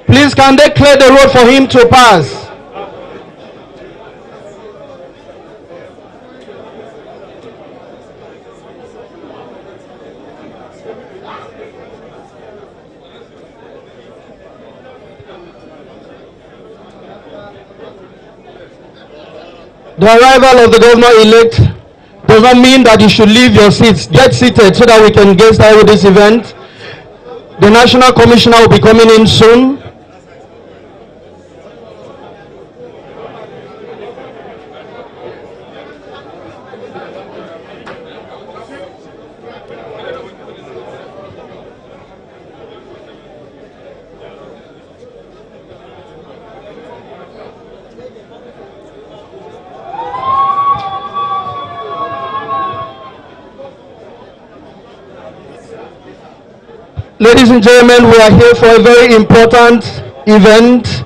Please, can they clear the road for him to pass? The arrival of the governor-elect does not mean that you should leave your seats. Get seated so that we can get started with this event. The National Commissioner will be coming in soon. Ladies and gentlemen, we are here for a very important event.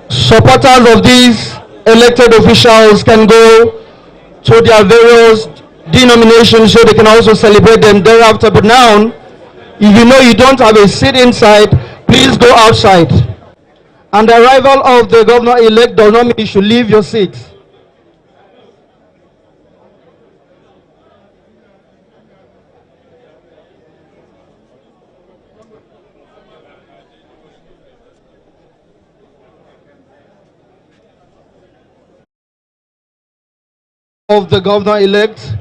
Supporters of these elected officials can go to their various denominations so they can also celebrate them thereafter. But now, if you know you don't have a seat inside, please go outside. And the arrival of the governor-elect does not mean you should leave your seat. Of the governor-elect,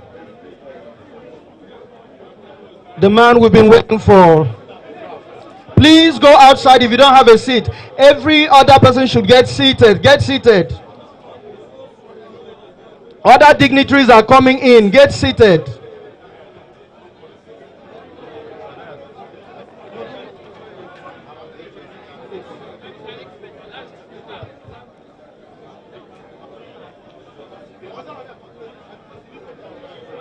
the man we've been waiting for. Please go outside if you don't have a seat. Every other person should get seated. Get seated. Other dignitaries are coming in. Get seated.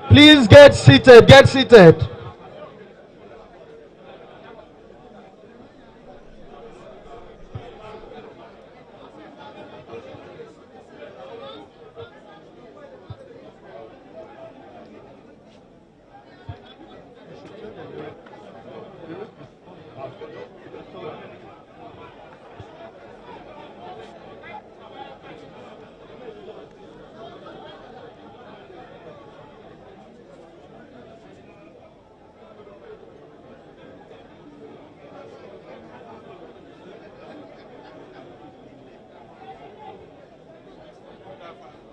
Please get seated. Get seated.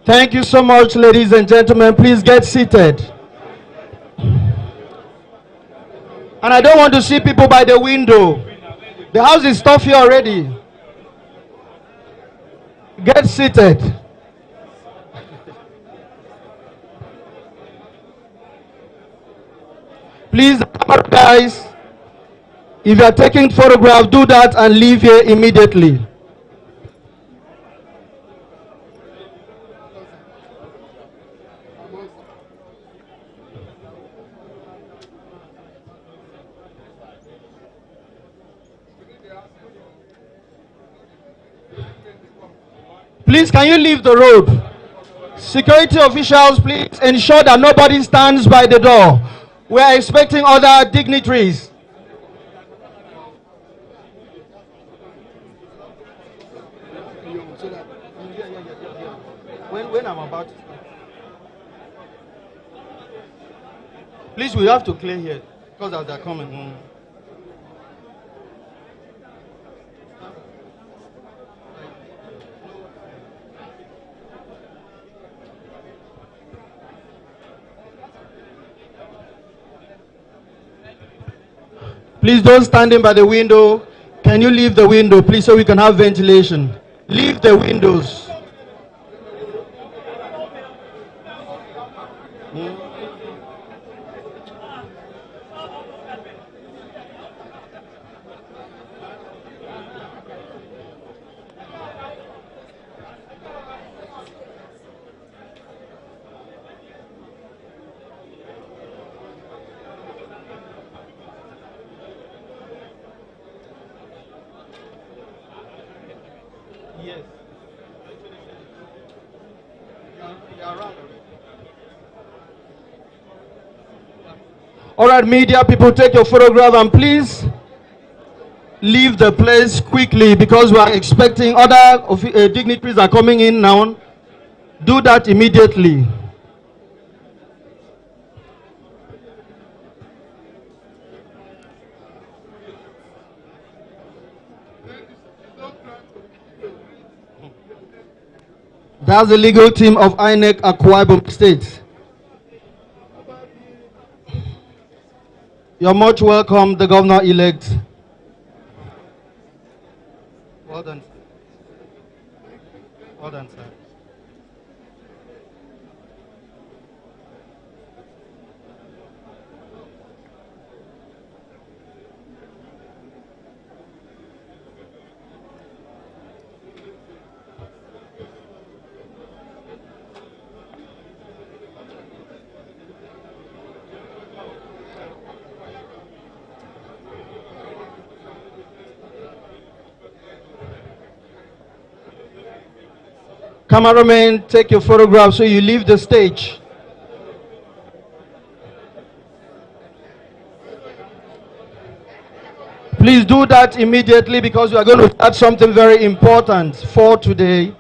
Thank you so much, ladies and gentlemen. Please get seated. And I don't want to see people by the window. The house is stuffy already. Get seated. Please, guys, if you are taking photographs, do that and leave here immediately. Please, can you leave the road? Security officials, please ensure that nobody stands by the door. We are expecting other dignitaries. When I'm about to start. Please, we have to clear here because as they're coming. Please don't stand in by the window. Can you leave the window, please, so we can have ventilation? Leave the windows. Yes. All right, media people, take your photograph and please leave the place quickly because we are expecting other dignitaries are coming in now. Do that immediately. That's the legal team of INEC Akwa Ibom State. You're much welcome, the governor-elect. Well done. Well done, sir. Cameraman, take your photograph so you leave the stage. Please do that immediately because we are going to start something very important for today.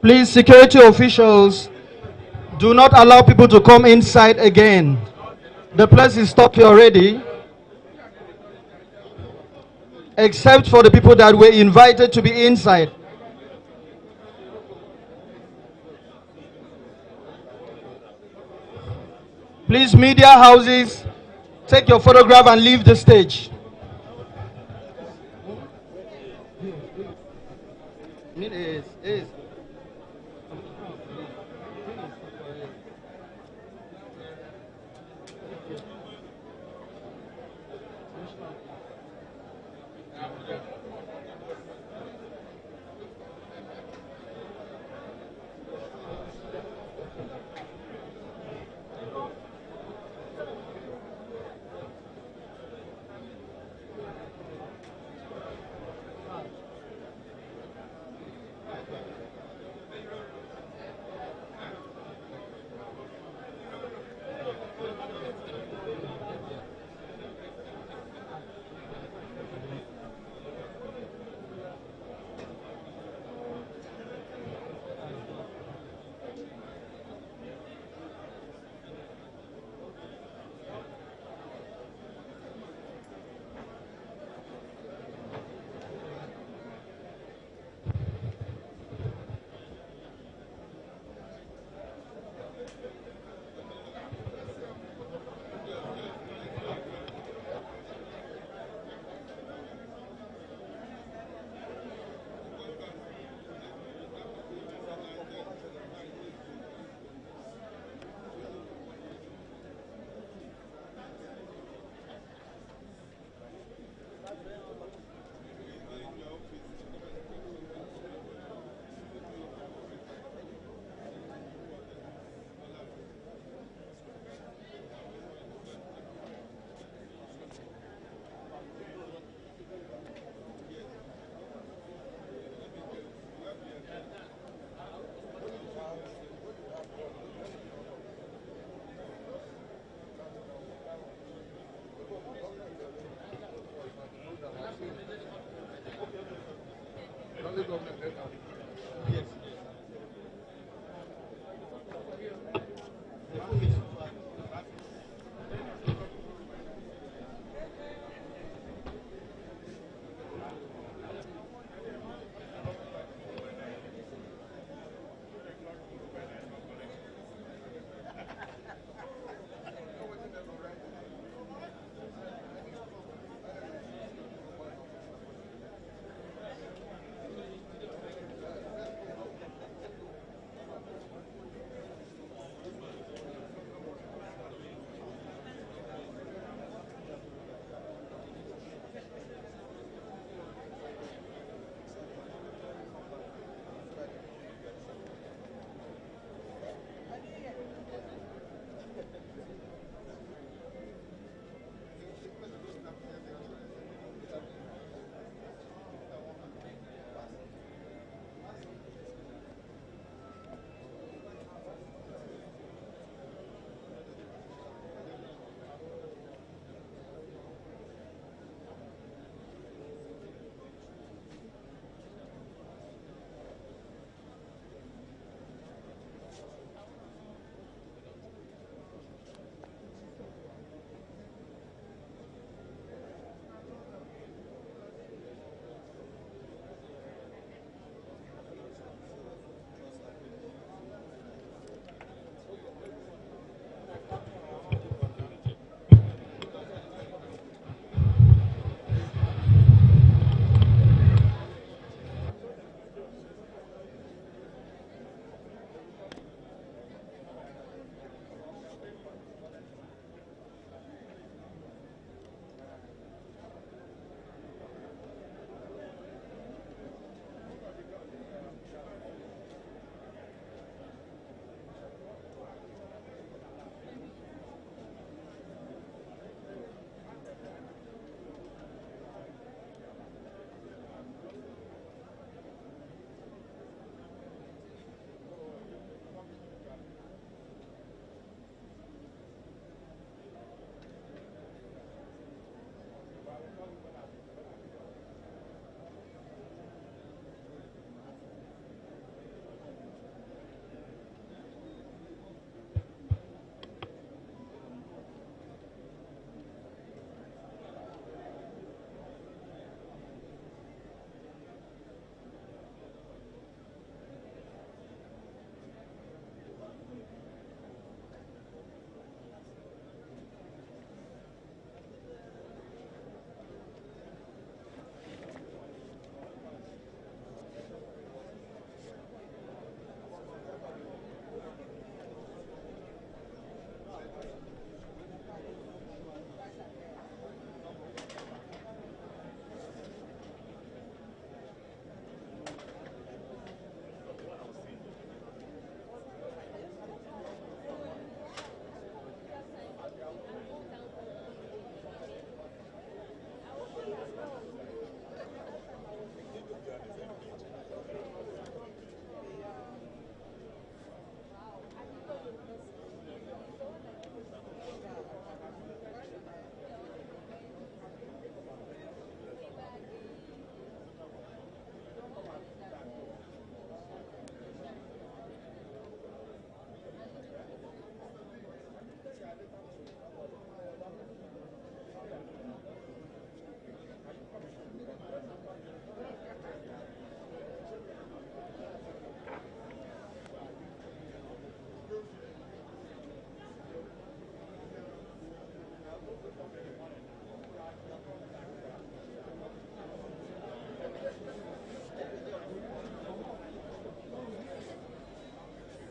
Please, security officials, Do not allow people to come inside again. The place is stopped here already, except for the people that were invited to be inside. Please, media houses, take your photograph and leave the stage.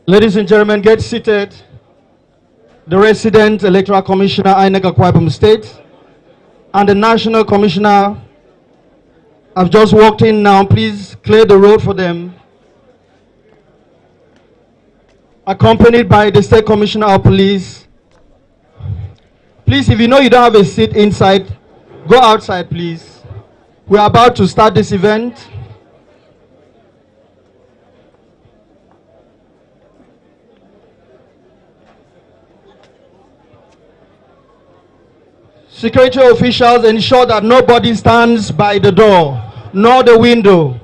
Ladies and gentlemen, get seated. The resident electoral commissioner, INEC Akwa Ibom State, and the national commissioner have just walked in now. Please clear the road for them. Accompanied by the state commissioner of police. Please, if you know you don't have a seat inside, go outside, please. We're about to start this event. Security officials ensure that nobody stands by the door, nor the window.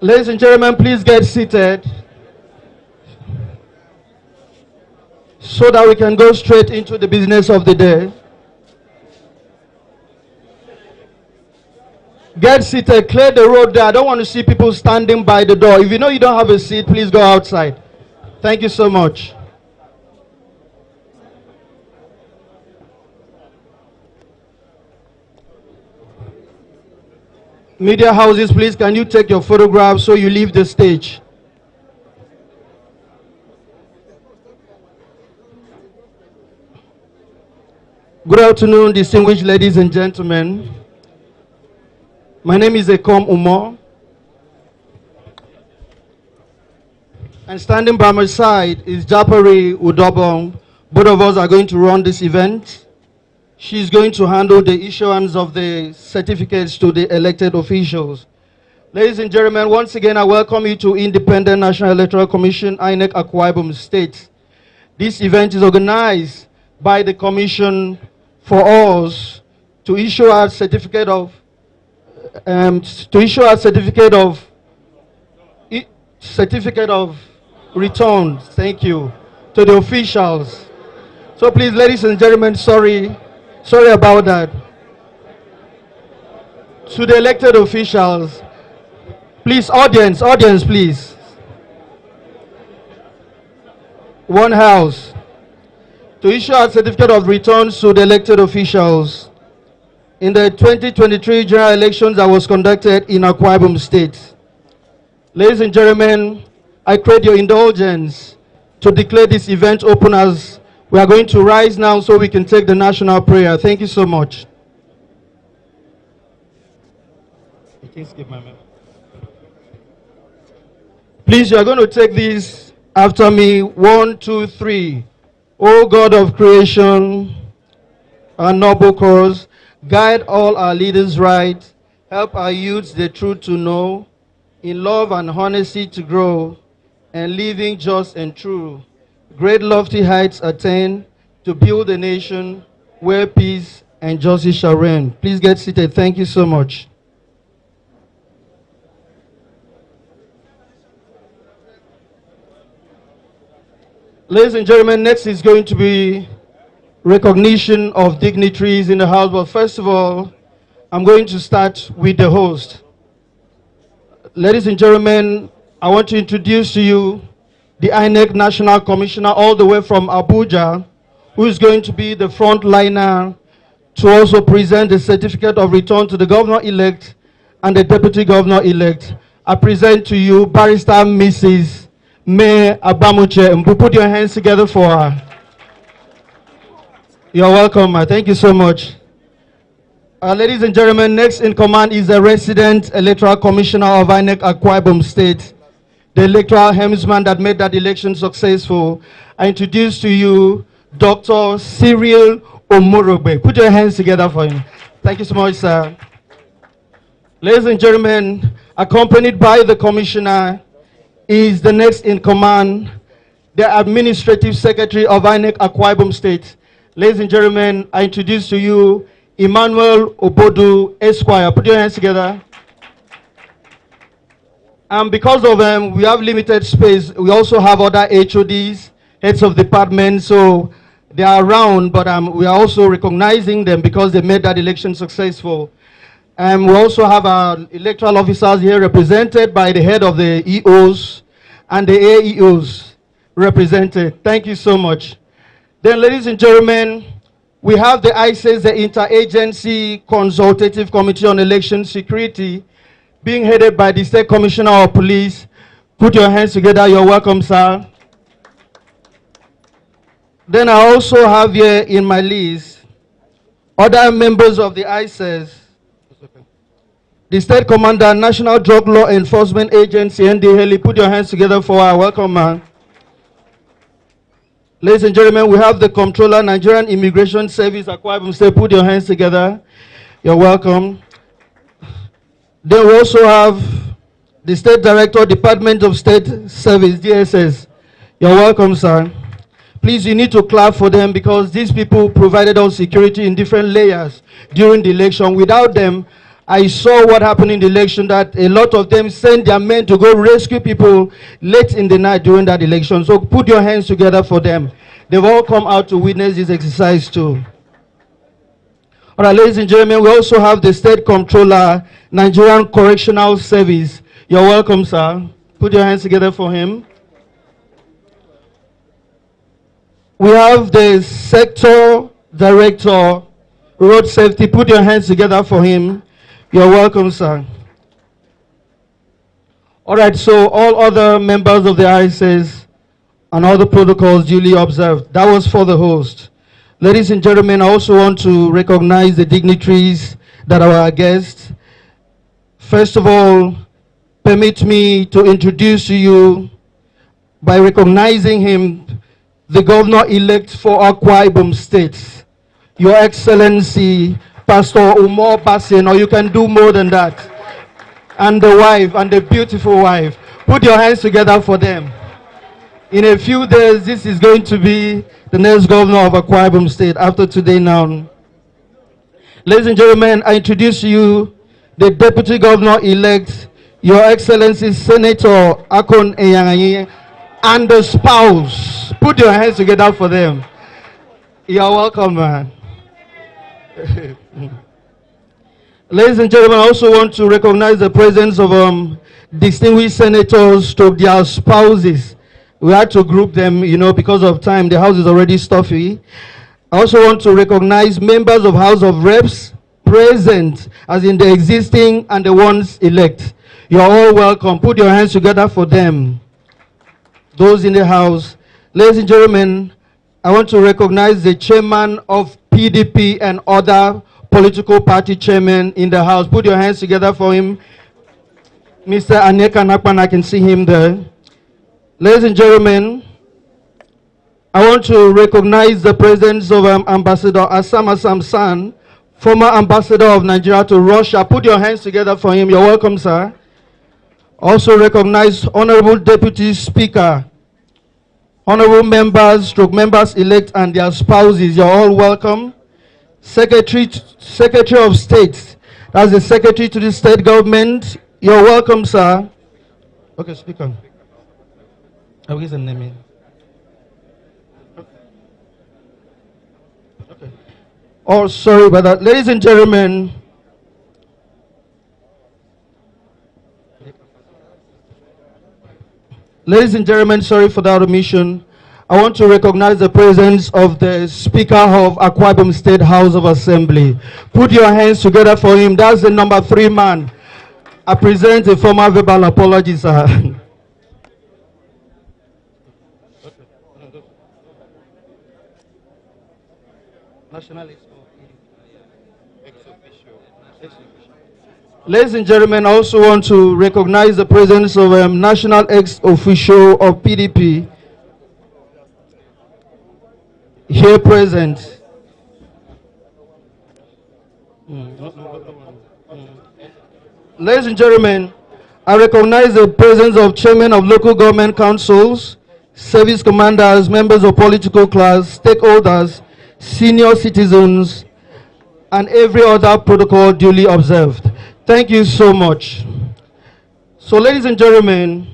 Ladies and gentlemen, please get seated so that we can go straight into the business of the day. Get seated, clear the road there. I don't want to see people standing by the door. If you know you don't have a seat, please go outside. Thank you so much. Media houses, please, can you take your photograph so you leave the stage? Good afternoon, distinguished ladies and gentlemen. My name is Ekom Umo. And standing by my side is Japari Udobong. Both of us are going to run this event. She's going to handle the issuance of the certificates to the elected officials. Ladies and gentlemen, once again, I welcome you to Independent National Electoral Commission, INEC Akwa Ibom State. This event is organized by the Commission for us to issue our certificate of return. Thank you to the officials. So please, ladies and gentlemen, sorry about that. To the elected officials, please, audience, please. One house. To issue a certificate of returns to the elected officials in the 2023 general elections that was conducted in Akwa Ibom State. Ladies and gentlemen, I crave your indulgence to declare this event open as we are going to rise now so we can take the national prayer. Thank you so much. Please, you are going to take this after me. 1, 2, 3. O God of creation, our noble cause, guide all our leaders right, help our youths the truth to know, in love and honesty to grow, and living just and true. Great lofty heights attain to build a nation where peace and justice shall reign. Please get seated. Thank you so much. Ladies and gentlemen, next is going to be recognition of dignitaries in the house. But first of all, I'm going to start with the host. Ladies and gentlemen, I want to introduce to you the INEC National Commissioner all the way from Abuja, who is going to be the frontliner to also present the certificate of return to the governor-elect and the deputy governor-elect. I present to you Barrister Mrs. May Abamuche. Put your hands together for her. You're welcome, ma. Thank you so much. Ladies and gentlemen, next in command is the resident electoral commissioner of INEC Akwa Ibom State, the electoral helmsman that made that election successful. I introduce to you Dr. Cyril Omorobe. Put your hands together for him. Thank you so much, sir. Ladies and gentlemen, accompanied by the commissioner is the next in command, the administrative secretary of INEC Akwa Ibom State. Ladies and gentlemen, I introduce to you Emmanuel Obodu Esquire. Put your hands together. And because of them, we have limited space. We also have other HODs, heads of departments, so they are around, but we are also recognizing them because they made that election successful. And we also have our electoral officers here represented by the head of the EOs and the AEOs represented. Thank you so much. Then, ladies and gentlemen, we have the ICES, the Interagency Consultative Committee on Election Security, being headed by the State Commissioner of Police. Put your hands together. You're welcome, sir. Then I also have here in my list other members of the ICES. The State Commander, National Drug Law Enforcement Agency, NDHL. Put your hands together for our welcome, man. Ladies and gentlemen, we have the Comptroller, Nigerian Immigration Service, Akwa Ibom State. Put your hands together. You're welcome. Then we also have the State Director, Department of State Service, DSS. You're welcome, sir. Please, you need to clap for them because these people provided us security in different layers during the election. Without them, I saw what happened in the election, that a lot of them sent their men to go rescue people late in the night during that election. So put your hands together for them. They've all come out to witness this exercise too. All right, ladies and gentlemen, we also have the State Comptroller, Nigerian Correctional Service. You're welcome, sir. Put your hands together for him. We have the Sector Director, Road Safety. Put your hands together for him. You're welcome, sir. All right, so all other members of the ICES and all the protocols duly observed. That was for the host. Ladies and gentlemen, I also want to recognize the dignitaries that are our guests. First of all, permit me to introduce to you, by recognizing him, the governor-elect for Akwa Ibom State, Your Excellency, Pastor Umar Basin, or you can do more than that, and the wife, and the beautiful wife. Put your hands together for them. In a few days, this is going to be the next governor of Akwa Ibom State after today now. Ladies and gentlemen, I introduce to you the Deputy Governor-elect, Your Excellency Senator Akon Eyangaye, and the spouse. Put your hands together for them. You're welcome, man. Ladies and gentlemen, I also want to recognize the presence of distinguished senators to their spouses. We had to group them, you know, because of time. The house is already stuffy. I also want to recognize members of House of Reps present, as in the existing and the ones elect. You're all welcome. Put your hands together for them. Those in the house. Ladies and gentlemen, I want to recognize the chairman of PDP and other political party chairmen in the house. Put your hands together for him. Mr. Aneka Nakpan, I can see him there. Ladies and gentlemen, I want to recognize the presence of Ambassador Asama Samsan, former ambassador of Nigeria to Russia. Put your hands together for him. You're welcome, sir. Also recognize Honorable Deputy Speaker, honorable members, stroke members elect and their spouses. You're all welcome. Secretary of State, that's the Secretary to the State Government. You're welcome, sir. Okay, Speaker. I'll give the name. Okay. Oh, sorry about that. Ladies and gentlemen, sorry for that omission. I want to recognize the presence of the Speaker of Akwa Ibom State House of Assembly. Put your hands together for him. That's the number 3 man. I present a formal verbal apology, sir. Ladies and gentlemen, I also want to recognize the presence of National Ex-Official of PDP here present. Ladies and gentlemen, I recognize the presence of chairmen of local government councils, service commanders, members of political class, stakeholders, senior citizens, and every other protocol duly observed. Thank you so much. So, ladies and gentlemen,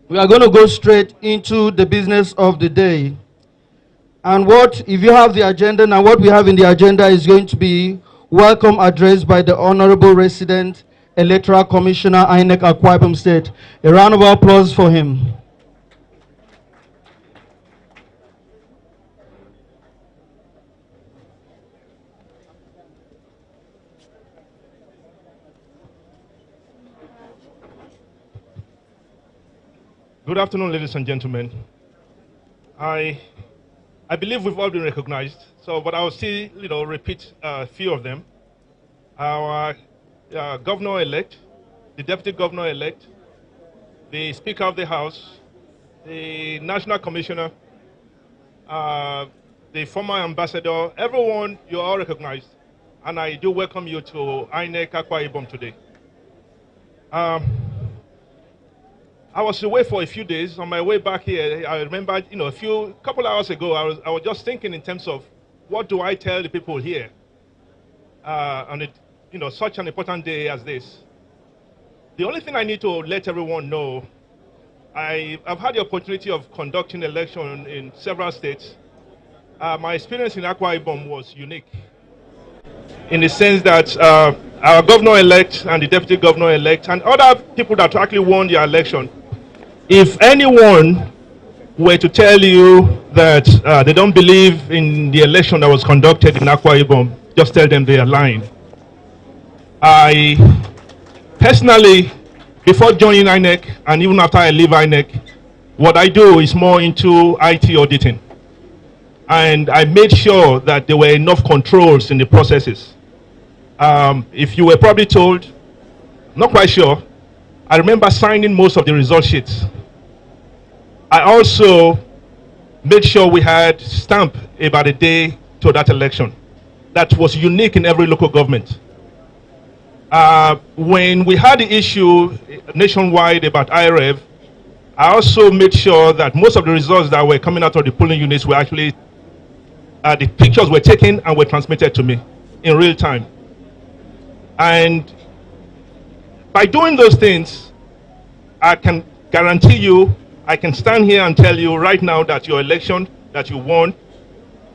we are going to go straight into the business of the day. And if you have the agenda, now what we have in the agenda is going to be welcome address by the Honorable Resident Electoral Commissioner, INEC Akwa Ibom State. A round of applause for him. Good afternoon, ladies and gentlemen. I believe we've all been recognized, but I will still, repeat a few of them. Our governor-elect, the deputy governor-elect, the Speaker of the House, the National Commissioner, the former ambassador, everyone, you're all recognized. And I do welcome you to INEC Akwa Ibom today. I was away for a few days. On my way back here, I remember, a couple hours ago, I was just thinking in terms of what do I tell the people here on such an important day as this. The only thing I need to let everyone know, I've had the opportunity of conducting election in several states. My experience in Akwa Ibom was unique in the sense that our governor-elect and the deputy governor-elect and other people that actually won the election, if anyone were to tell you that they don't believe in the election that was conducted in Akwa Ibom, just tell them they are lying. I personally, before joining INEC and even after I leave INEC, what I do is more into IT auditing. And I made sure that there were enough controls in the processes. If you were probably told, not quite sure, I remember signing most of the result sheets. I also made sure we had stamp about a day to that election. That was unique in every local government. When we had the issue nationwide about IREV, I also made sure that most of the results that were coming out of the polling units were actually, the pictures were taken and were transmitted to me in real time. And by doing those things, I can guarantee you, I can stand here and tell you right now that your election that you won,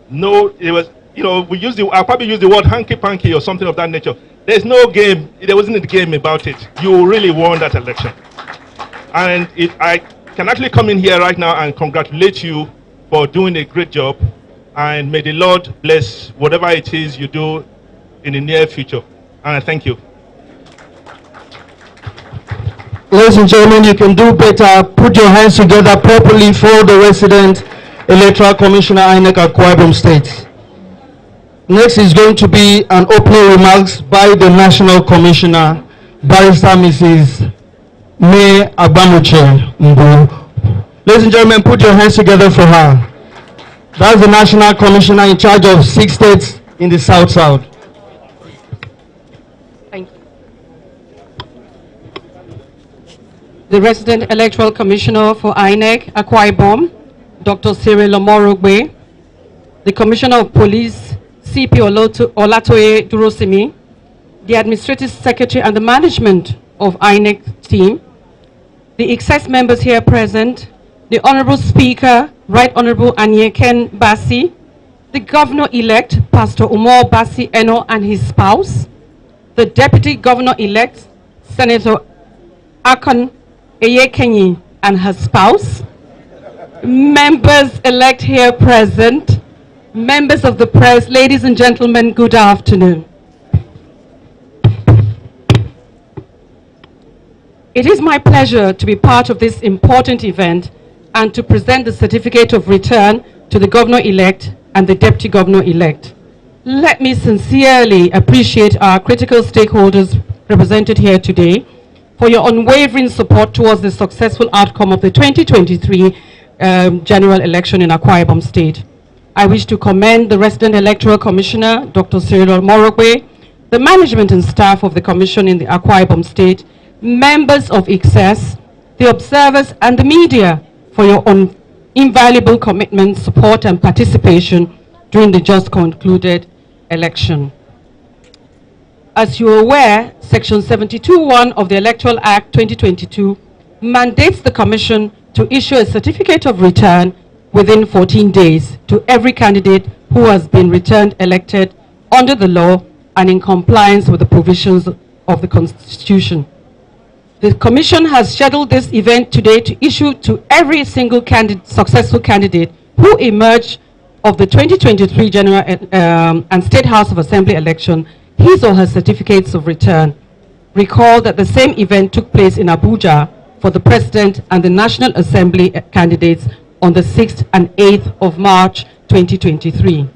no, it was, I'll probably use the word hanky-panky or something of that nature. There's no game, there wasn't a game about it. You really won that election. And I can actually come in here right now and congratulate you for doing a great job. And may the Lord bless whatever it is you do in the near future. And I thank you. Ladies and gentlemen, you can do better. Put your hands together properly for the resident Electoral Commissioner, INEC Akwa Ibom State. Next is going to be an opening remarks by the National Commissioner, Barrister Mrs. May Agbamuche Mbu. Ladies and gentlemen, put your hands together for her. That's the National Commissioner in charge of 6 states in the South-South. Thank you. The Resident Electoral Commissioner for INEC, Akwa Ibom, Dr. Cyril Omorogbe, the Commissioner of Police, CP Olatoye Durosimi, the Administrative Secretary and the management of INEC team, the excess members here present, the Honorable Speaker, Right Honorable Anyeken Bassi, the Governor-elect, Pastor Umar Bassi Eno and his spouse, the Deputy Governor-elect, Senator Akon Eyekenyi and her spouse, members-elect here present, members of the press, ladies and gentlemen, good afternoon. It is my pleasure to be part of this important event and to present the certificate of return to the Governor-elect and the Deputy Governor-elect. Let me sincerely appreciate our critical stakeholders represented here today for your unwavering support towards the successful outcome of the 2023 general election in Akwa Ibom State. I wish to commend the Resident Electoral Commissioner, Dr. Cyril Omorogbe, the management and staff of the Commission in the Akwa Ibom State, members of ICSES, the observers and the media for your invaluable commitment, support and participation during the just concluded election. As you are aware, Section 72(1) of the Electoral Act 2022 mandates the Commission to issue a certificate of return within 14 days to every candidate who has been returned elected under the law and in compliance with the provisions of the Constitution. The Commission has scheduled this event today to issue to every single successful candidate who emerged of the 2023 General and State House of Assembly election his or her certificates of return. Recall that the same event took place in Abuja for the President and the National Assembly candidates on the 6th and 8th of March 2023.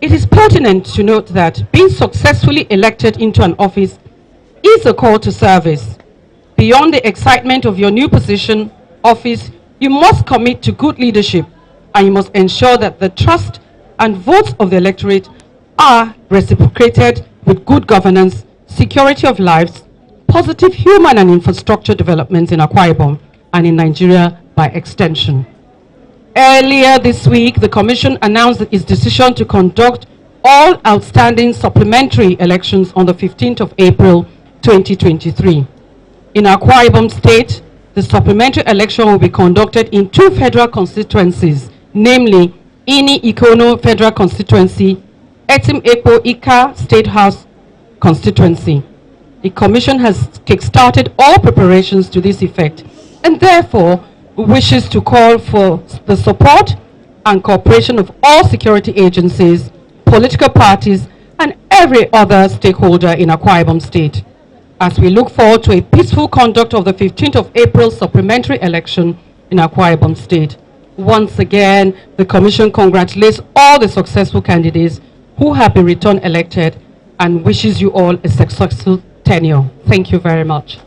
It is pertinent to note that being successfully elected into an office is a call to service. Beyond the excitement of your new position, office, you must commit to good leadership, and you must ensure that the trust and votes of the electorate are reciprocated with good governance, security of lives, positive human and infrastructure developments in Akwa Ibom and in Nigeria by extension. Earlier this week, the Commission announced its decision to conduct all outstanding supplementary elections on the 15th of April 2023. In Akwa Ibom State, the supplementary election will be conducted in 2 federal constituencies, namely Ini Ikono Federal Constituency, Etim Ekpo Ika State House Constituency. The Commission has kick-started all preparations to this effect and therefore wishes to call for the support and cooperation of all security agencies, political parties, and every other stakeholder in Akwa Ibom State, as we look forward to a peaceful conduct of the 15th of April supplementary election in Akwa Ibom State. Once again, the Commission congratulates all the successful candidates who have been returned elected and wishes you all a successful tenure. Thank you very much.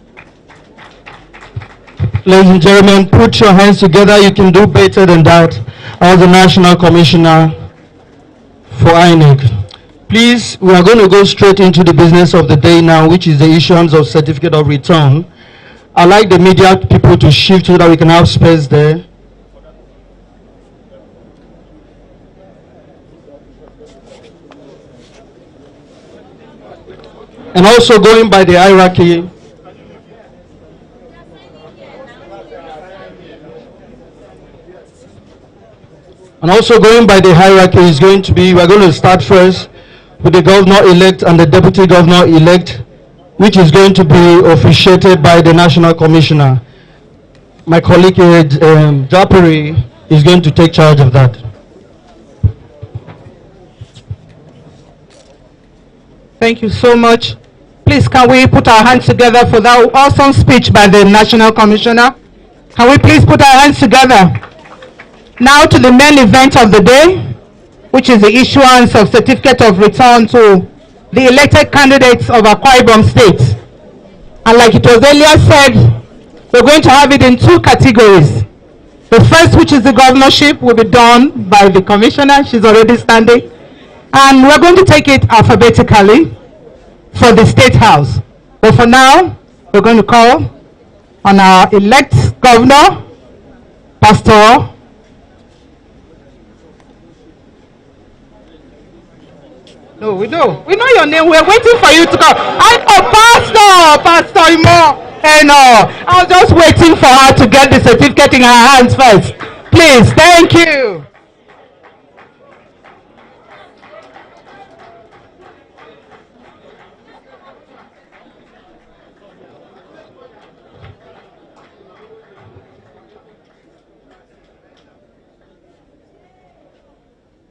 Ladies and gentlemen, put your hands together. You can do better than that. I was the National Commissioner for INEC. Please, we are going to go straight into the business of the day now, which is the issuance of certificate of return. I'd like the media people to shift so that we can have space there. And also going by the hierarchy, is going to be, we're going to start first with the governor-elect and the deputy governor-elect, which is going to be officiated by the National Commissioner. My colleague Japari is going to take charge of that. Thank you so much. Please, can we put our hands together for that awesome speech by the National Commissioner? Can we please put our hands together? Now to the main event of the day, which is the issuance of certificate of return to the elected candidates of Akwa Ibom State. And like it was earlier said, we're going to have it in 2 categories. The first, which is the governorship, will be done by the commissioner. She's already standing. And we're going to take it alphabetically for the State House. But for now, we're going to call on our elect governor, Pastor. No, we know your name. We're waiting for you to come. Pastor Imo. Hey, no, I was just waiting for her to get the certificate in her hands first. Please, thank you.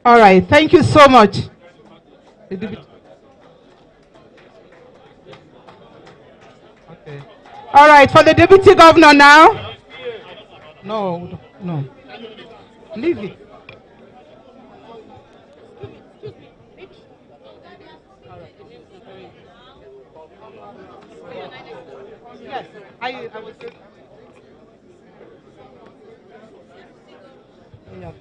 All right, thank you so much. Okay. All right, for the deputy governor now. No. Leave it. Yes, I was. Yeah.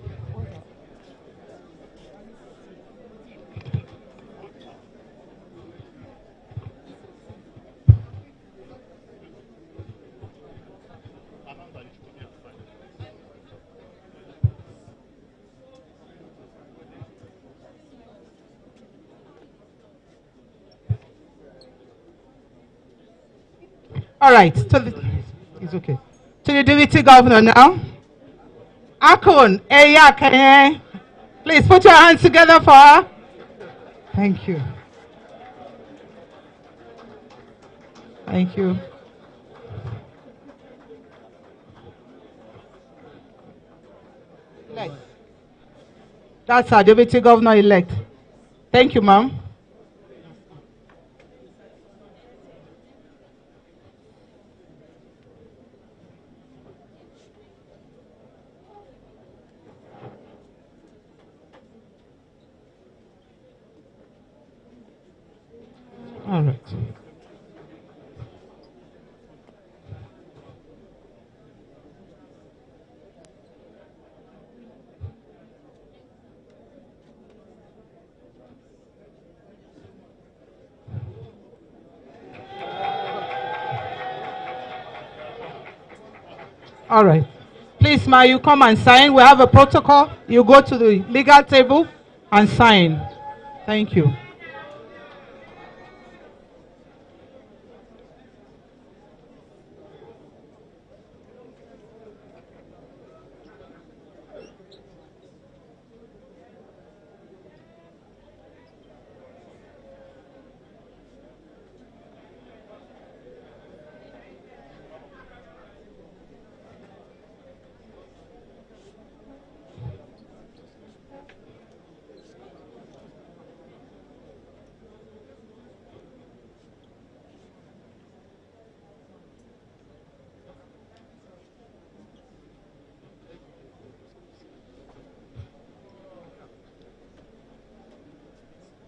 All right, it's okay. To the deputy governor now. Akon, please put your hands together for her. Thank you. Thank you. That's our deputy governor-elect. Thank you, ma'am. All right. All right. Please, ma, you come and sign. We have a protocol. You go to the legal table and sign. Thank you.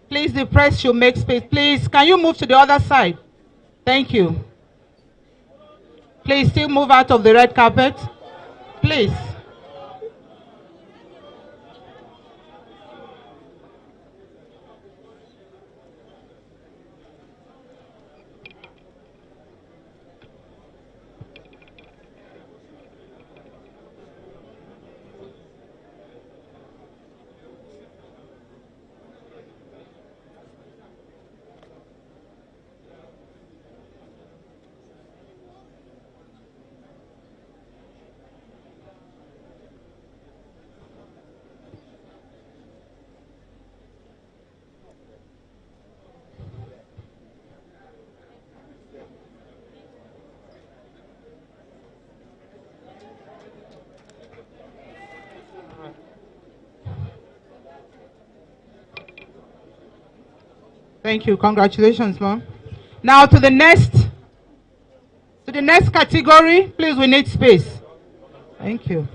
Please, the press should make space. Please, can you move to the other side? Thank you. Please, still move out of the red carpet. Please. Thank you. Congratulations, ma'am. Now to the next category. Please, we need space. Thank you.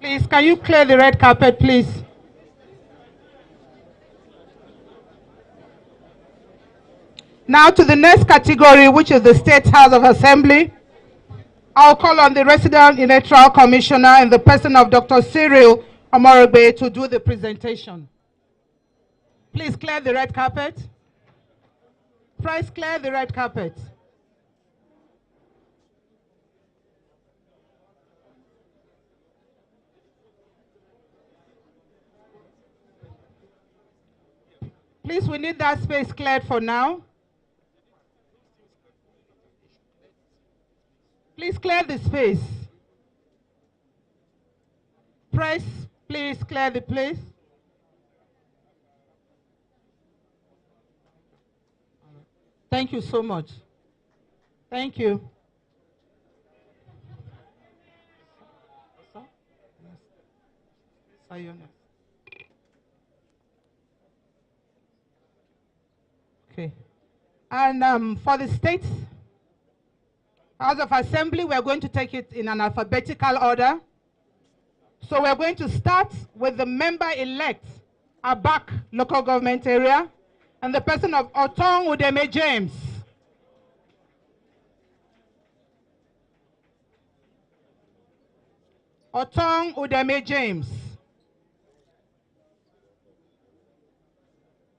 Please, can you clear the red carpet, please? Now to the next category, which is the State House of Assembly. I'll call on the Resident Electoral Commissioner in the person of Dr. Cyril Omorogbe to do the presentation. Please clear the red carpet. Please clear the red carpet. Please, we need that space cleared for now. Please clear the space. Press, please clear the place. Thank you so much. Thank you. Okay. And for the State House of Assembly, we're going to take it in an alphabetical order. So we're going to start with the member-elect Abak local government area and the person of Otong Udeme James. Otong Udeme James.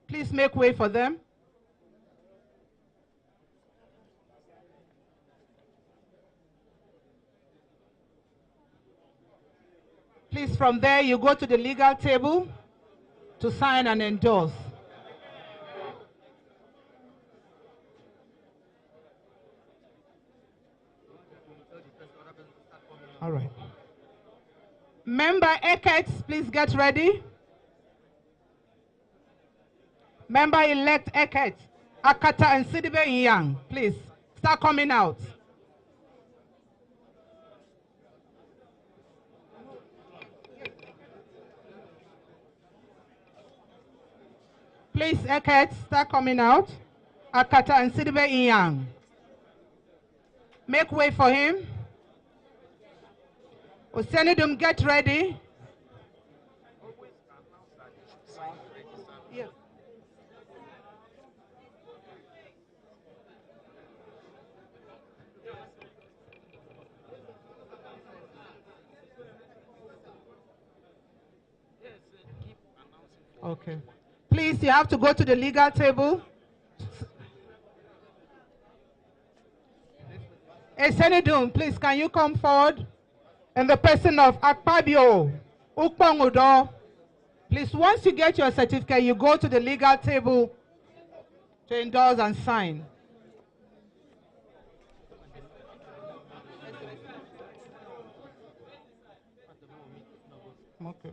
Please make way for them. Please, from there, you go to the legal table to sign and endorse. All right. Member Eckert, please get ready. Member-elect Eket, Akata and Sidibe Inyang, please start coming out. Please, Eket, start coming out. Akata and Sidibe Inyang. Make way for him. Osenidum, get ready. Yes. Okay. Please, you have to go to the legal table. Senedum, please, can you come forward? And the person of Akpabio, Ukpongudo, please, once you get your certificate, you go to the legal table to endorse and sign. Okay.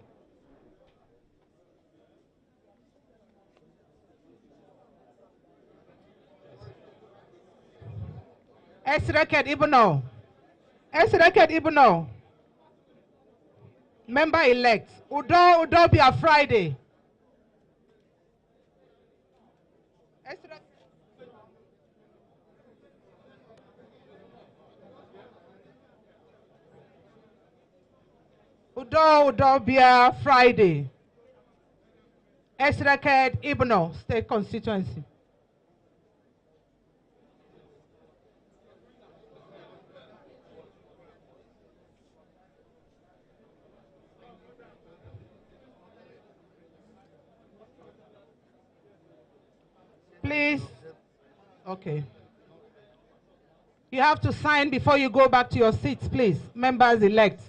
Esreket Ibno. Esreket Ibno. Member-elect. Udo be a Friday. Udo be a Friday. Esreket Ibno, State Constituency. Please. Okay. You have to sign before you go back to your seats, please. Members-elect.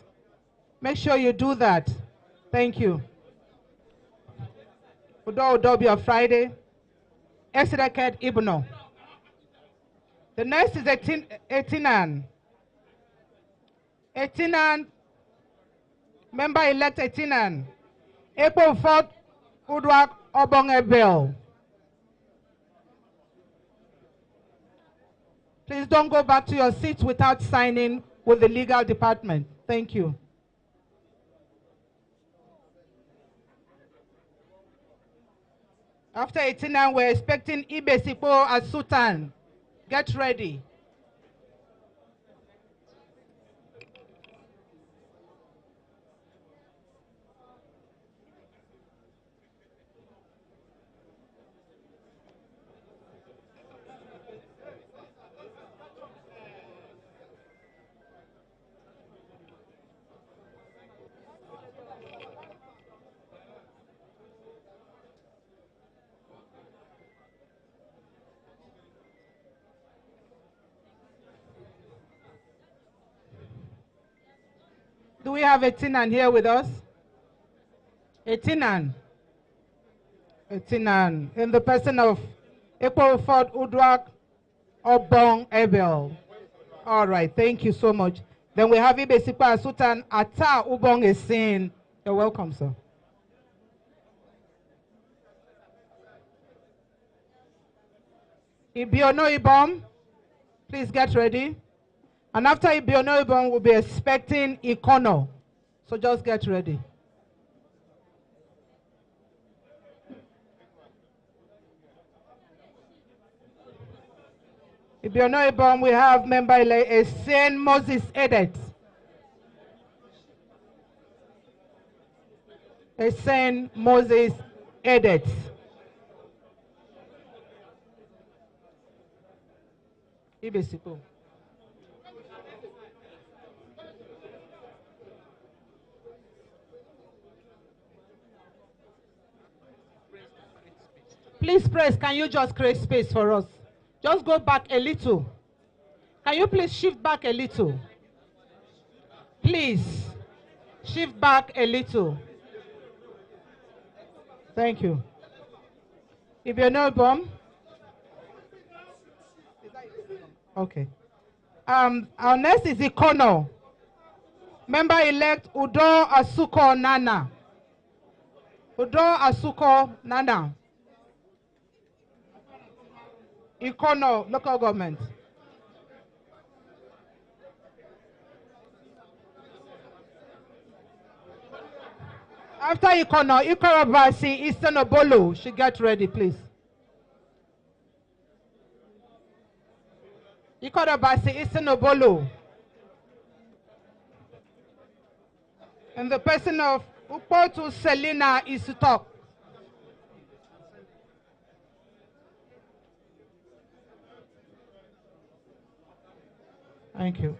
Make sure you do that. Thank you. Udo be a Friday. Esreket Ibno. The next is Etinan. Etinan. Member-elect Etinan. April 4th, Udwak Obongebel. Please don't go back to your seats without signing with the legal department. Thank you. After 89, we're expecting Ibesipo as Sultan. Get ready. Do we have Etinan here with us? Etinan. Etinan. In the person of April 4th, Udwak Obong Ebel. All right, thank you so much. Then we have Ibesipa Sultan Ata Ubong Esin. You're welcome, sir. Ibiono Ibom, please get ready. And after Ibiono Ibom, we'll be expecting Ikono. So just get ready. Ibiono Ibom, we have member Esen Moses Edet. Esen Moses Edet. Ibesipo. Please press, can you just create space for us? Just go back a little. Can you please shift back a little? Please, shift back a little. Thank you. If you're no bomb. Okay. Our next is Ikono. Member-elect Udo Asuko Nana. Udo Asuko Nana. Ikono, local government. After Ikono, Ikorobasi, Eastern Obolo should get ready, please. Ikorobasi, Eastern Obolo. And the person of Upotu Selina Isutok. Thank you.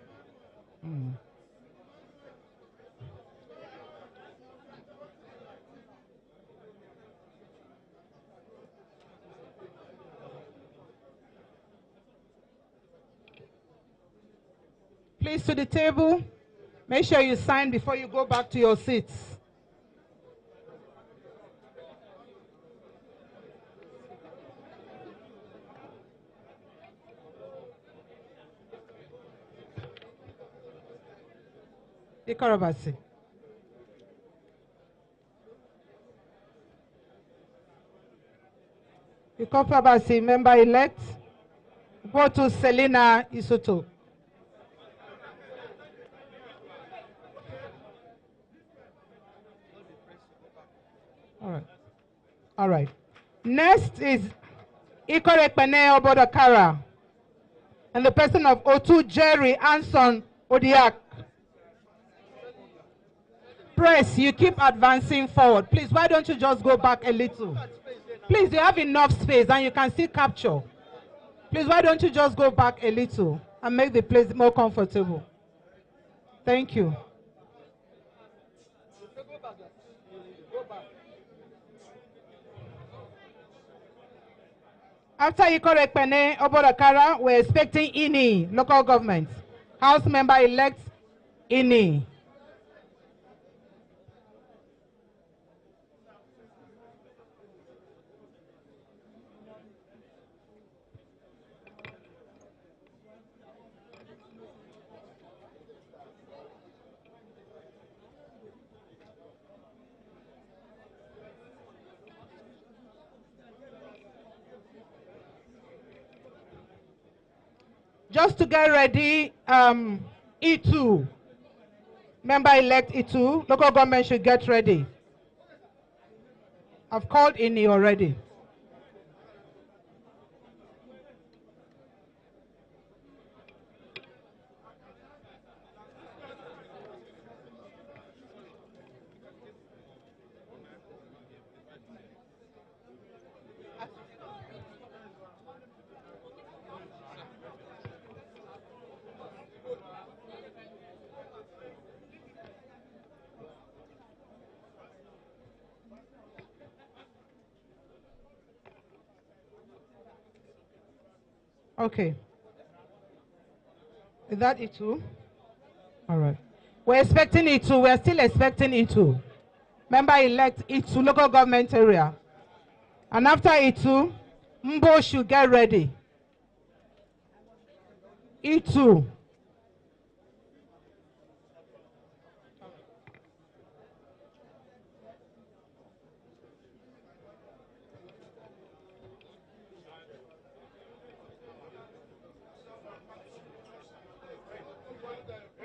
Please, to the table. Make sure you sign before you go back to your seats. Ikorobasi. Ikorobasi, member-elect. Go to Selina Isuto. All right. Next is Ikorekpene Obodokara and the person of Otu Jerry Anson Odiak. Press, you keep advancing forward. Please, why don't you just go back a little? Please, you have enough space and you can still capture. Please, why don't you just go back a little and make the place more comfortable? Thank you. After Ikorekpene Obodokara, we're expecting INI, local government. House member-elect INI. Just to get ready, E2, member-elect E2, local government should get ready. I've called INI already. Okay. Is that E2? All right. We're expecting E2. We're still expecting E2. Member-elect E2, local government area. And after E2, Mbo should get ready. E2.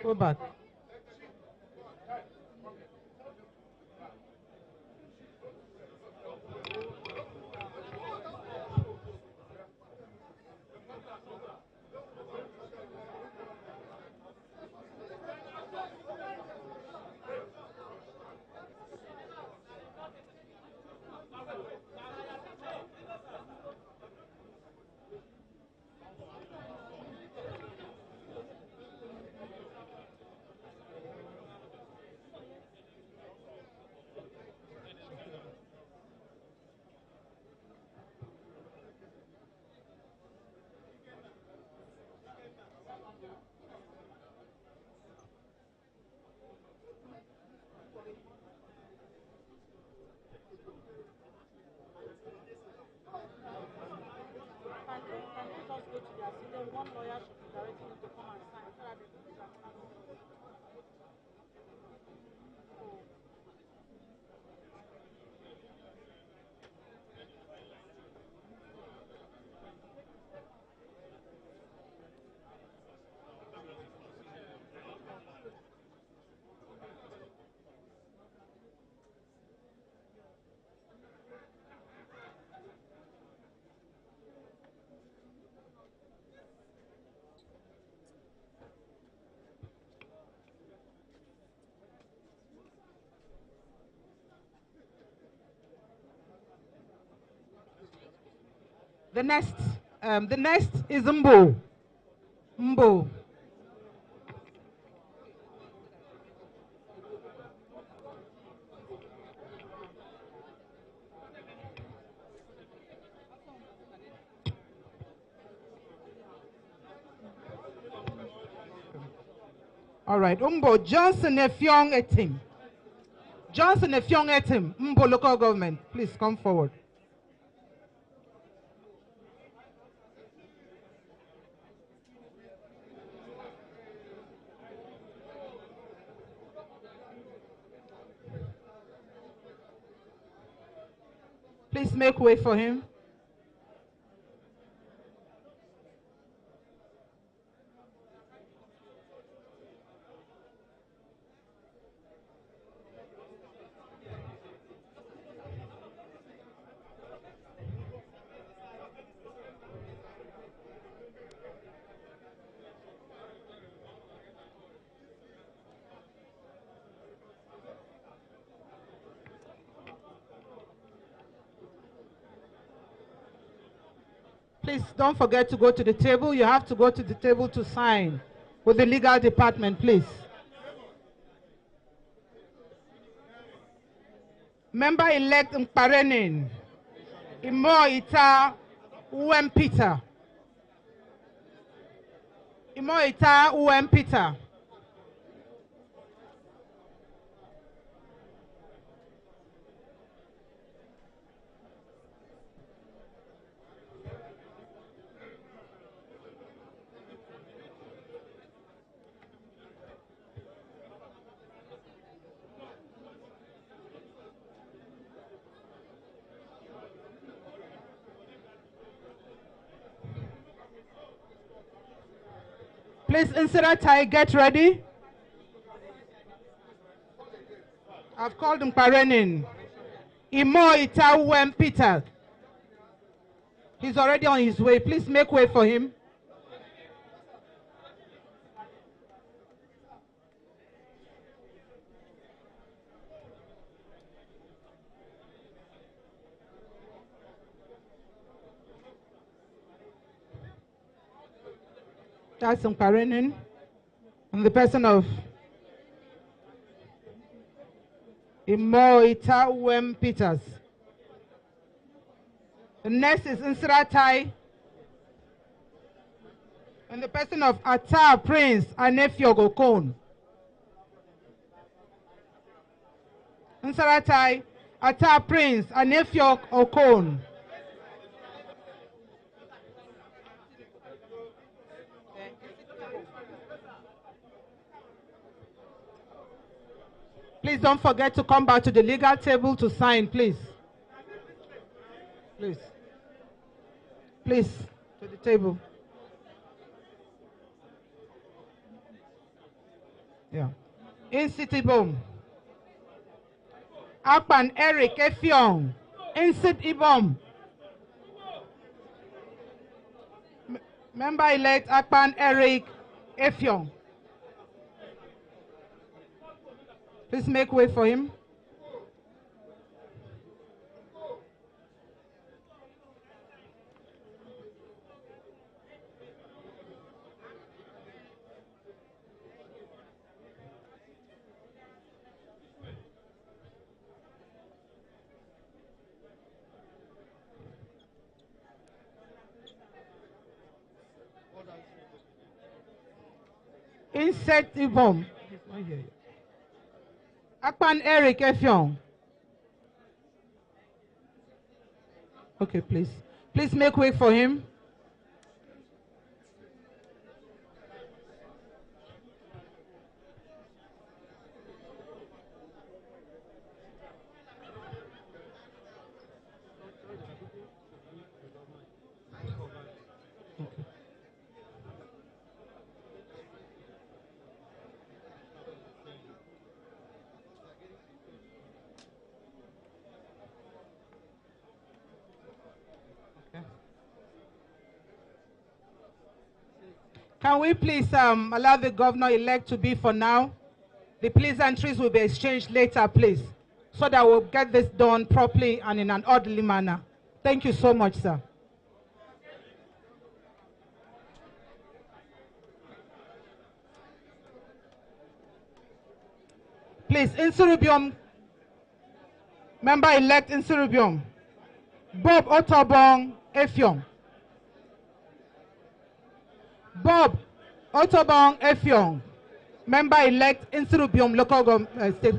Go back. The next is Mbo. Mbo. All right, Mbo, Johnson Effiong Etim. Johnson Effiong Etim, Mbo local government, please come forward. Please make way for him. Please don't forget to go to the table. You have to go to the table to sign with the legal department, please. Member-elect Mkparenin, Imo Ita Uwem Peter. Imo Ita Uwem Peter. Please, Insiratai, get ready. I've called Mkparenin. Imo Ita Uwem Peter. He's already on his way. Please make way for him. That's Mkparenin, and the person of Imo Ita Uwem Peters. The next is Insiratai, and the person of Ata Prince Anefio Okon. Insiratai, Ata Prince Anefio Okon. Please don't forget to come back to the legal table to sign, please. Please. Please, to the table. Yeah. In City Boom. Akpan Eric Effiong. In City Boom. Member-elect Akpan Eric Effiong. Please make way for him. Insect Ibom. Akpan Eric Effiong. Okay, please. Please make way for him. Can we please allow the governor-elect to be for now? The pleasantries will be exchanged later, please, so that we'll get this done properly and in an orderly manner. Thank you so much, sir. Please, Insurubium, member-elect Insurubium, Bob Otobong Effiong. Bob Otobong Effiong, member-elect Insurubium local government state.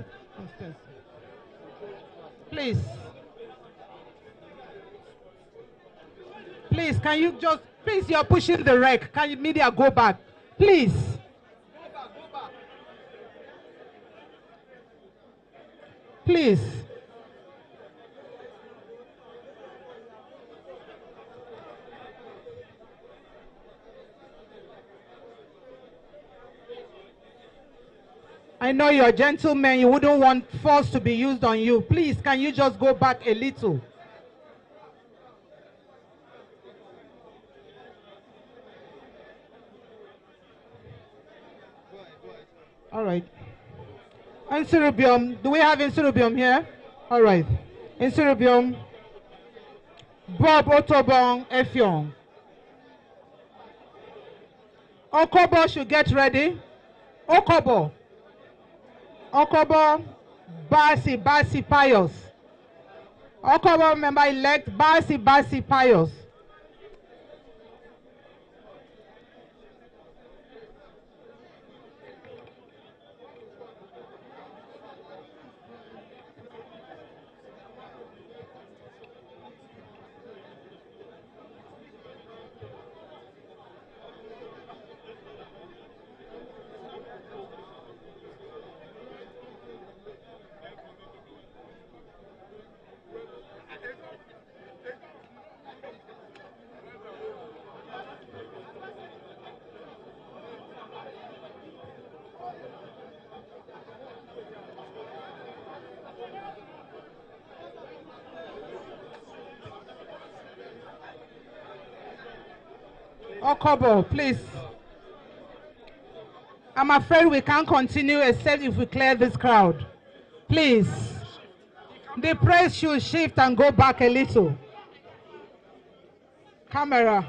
Please. Please, can you just, please, you're pushing the rec. Can you, media, go back? Please. Go back. Please. I know you're gentlemen, you wouldn't want force to be used on you. Please, can you just go back a little? All right. Insurubium, do we have Insurubium here? All right. Insurubium, Bob Otobong Effiong. Okobo should get ready. Okobo. Okobo Basi Pius. Okobo member-elect Basi Pius. Okobo, please. I'm afraid we can't continue except if we clear this crowd. Please. The press should shift and go back a little. Camera.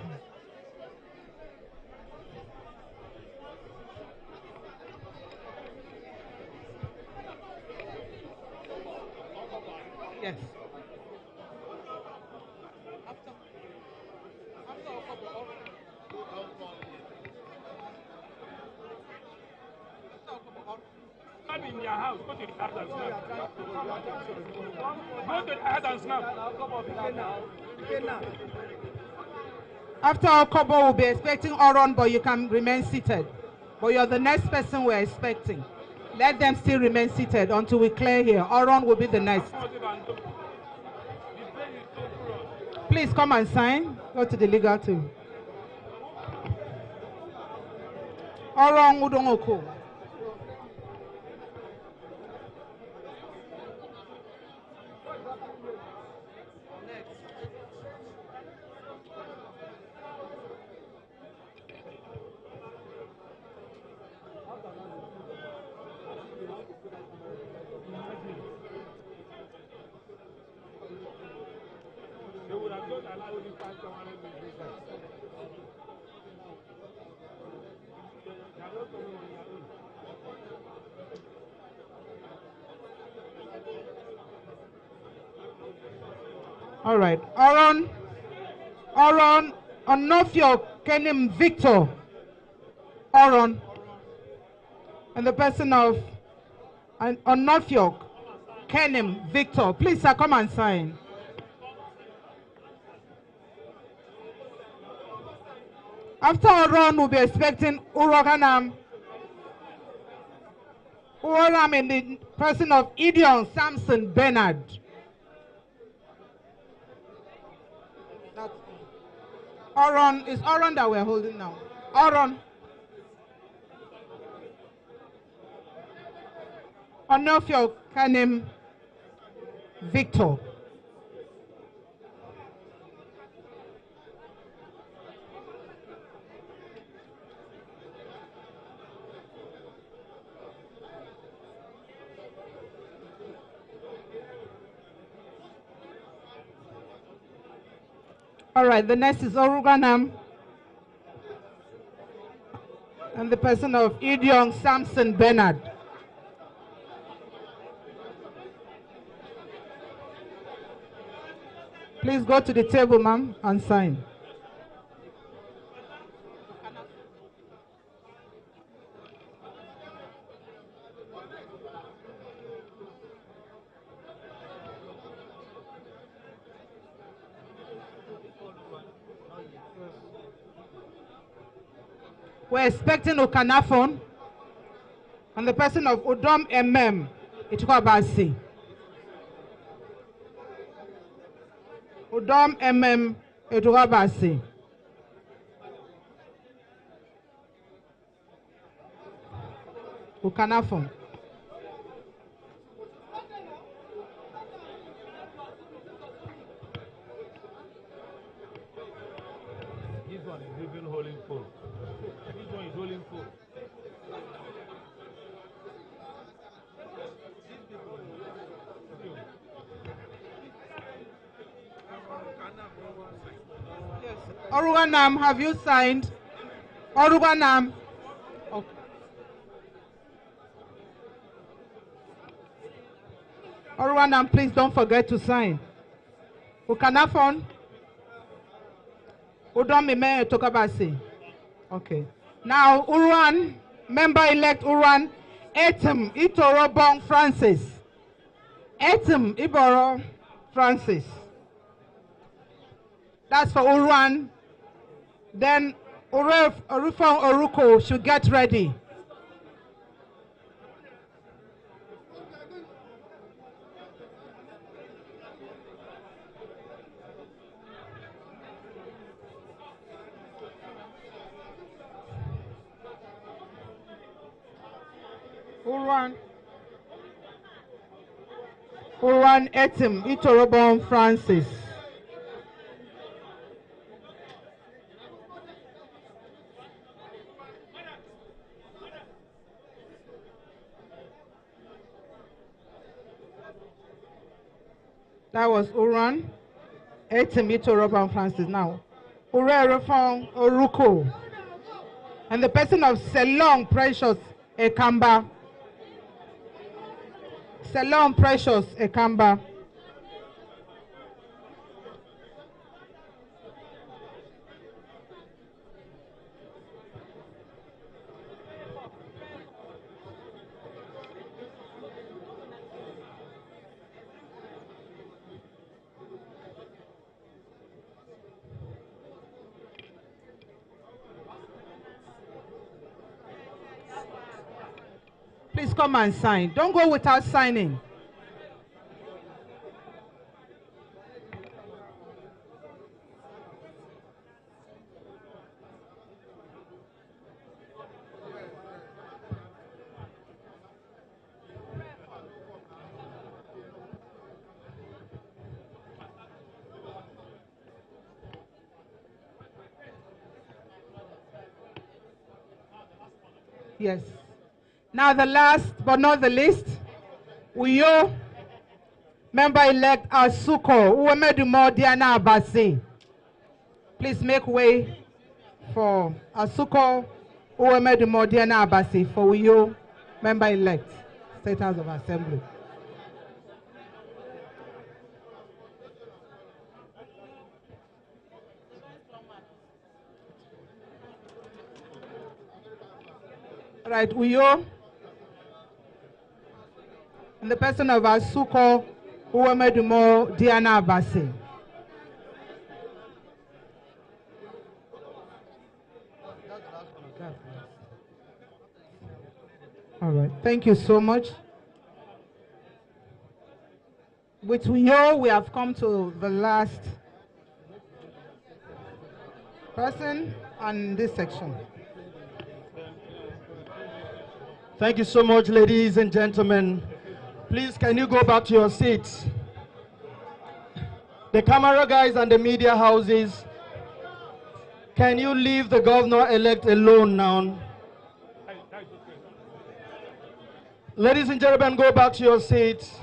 Yes. In your house, go to the house and snap. Go to the house and snap. After Okobo, we'll be expecting Oron, but you can remain seated. But you're the next person we're expecting. Let them still remain seated until we clear here. Oron will be the next. Please come and sign. Go to the legal team. Oron Udongoko. All right, Oron, Onofio Kenim Victor, Oron, and the person of Onofio Kenim Victor. Please, sir, come and sign. After Oron, we'll be expecting Uroganam in the person of Idion Samson Bernard. Oron, it's Oron that we're holding now. Oron. Onofio Kanem Victor. All right, the next is Oruganam and the person of Idiong Samson Bernard. Please go to the table, ma'am, and sign. We're expecting Okanafon and the person of Udom MM. Itukabasi. Udom MM Itukabasi. Okanafon. This one is even holding full. This one is holding full. Yes. Oruganam, have you signed? Oruganam. Okay. Oruganam, please don't forget to sign. Okanafon. Udom Ime Tokabasi. Okay. Now, Uruan, member-elect Uruan, Etim Itorobong Francis. Etim Iboro Francis. That's for Uruan. Then Orufon Oruko should get ready. Uruan Etim Itorobong Francis. That was Uran. Etimito Robert Francis now. Urerefon Oruko. And the person of Selong Precious Ekamba. Selong Precious Ekamba. Please come and sign. Don't go without signing. Yes. Now the last but not the least, Uyo, member-elect Asuko, Uwemedumo Diana Abasi. Please make way for Asuko, Uwemedumo Diana Abasi for Uyo, member-elect, State House of Assembly. Right, Uyo, and the person of Asuko, Uwemedumo Diana Abasi. All right, thank you so much. With Uyo, we have come to the last person on this section. Thank you so much, ladies and gentlemen. Please, can you go back to your seats? The camera guys and the media houses, can you leave the governor-elect alone now? Ladies and gentlemen, go back to your seats.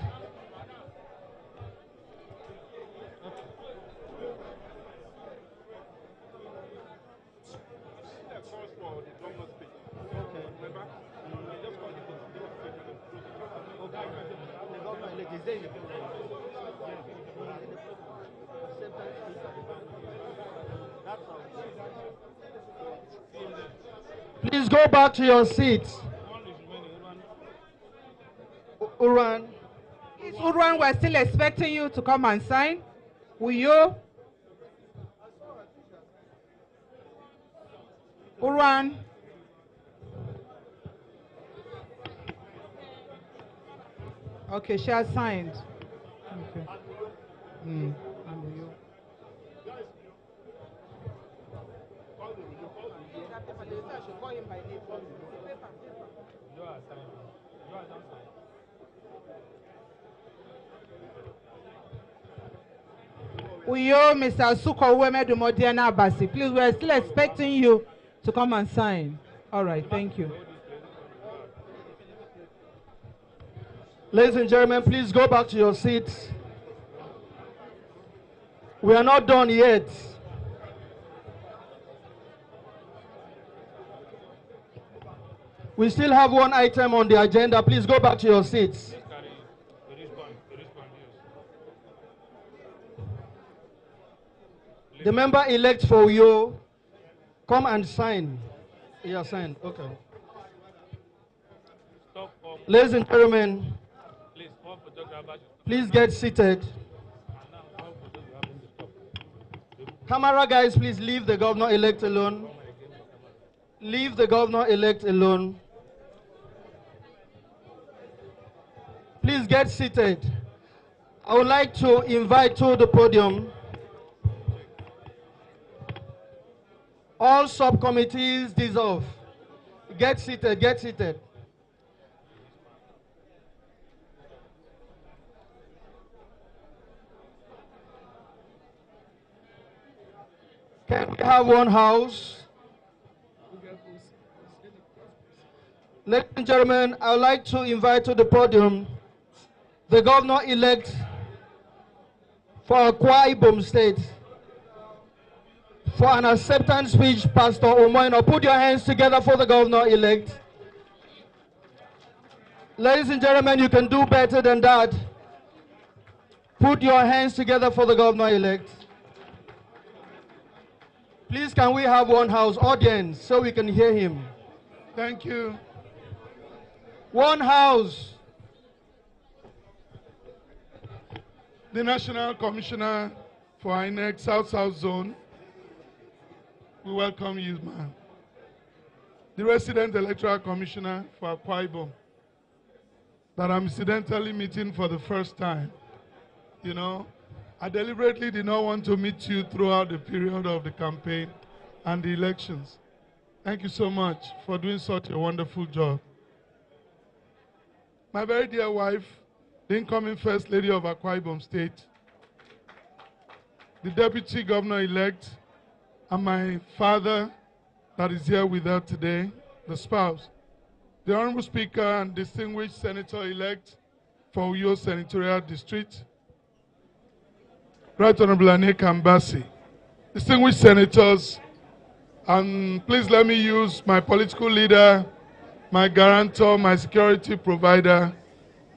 Please go back to your seats. Uran. Please, Urwan, we're still expecting you to come and sign. Will you? Urwan. Okay, she has signed. Okay. And you. Uyo, Mr. Suko Wemedumodiana Abasi, please, we're still expecting you to come and sign. All right, thank you. Ladies and gentlemen, please go back to your seats. We are not done yet. We still have one item on the agenda. Please go back to your seats. The member-elect for Uyo, come and sign. Yeah, sign. Okay. Ladies and gentlemen, please get seated. Camera guys, please leave the governor-elect alone. Leave the governor-elect alone. Please get seated. I would like to invite to the podium all subcommittees dissolve. Get seated, get seated. Can we have one house? Ladies and gentlemen, I would like to invite to the podium the governor-elect for Akwa Ibom State. For an acceptance speech, Pastor Omoino, put your hands together for the governor-elect. Ladies and gentlemen, you can do better than that. Put your hands together for the governor-elect. Please, can we have one house audience so we can hear him? Thank you. One house. The National Commissioner for INEC South Zone, we welcome you, ma'am. The Resident Electoral Commissioner for Akwa Ibom, that I'm incidentally meeting for the first time. You know, I deliberately did not want to meet you throughout the period of the campaign and the elections. Thank you so much for doing such a wonderful job. My very dear wife, the incoming First Lady of Akwa Ibom State, the Deputy Governor-elect, and my father that is here with us today, the spouse, the Honorable Speaker and distinguished Senator-elect for Uyo Senatorial District, Right Honorable Anek Ambasi, distinguished senators, and please let me use my political leader, my guarantor, my security provider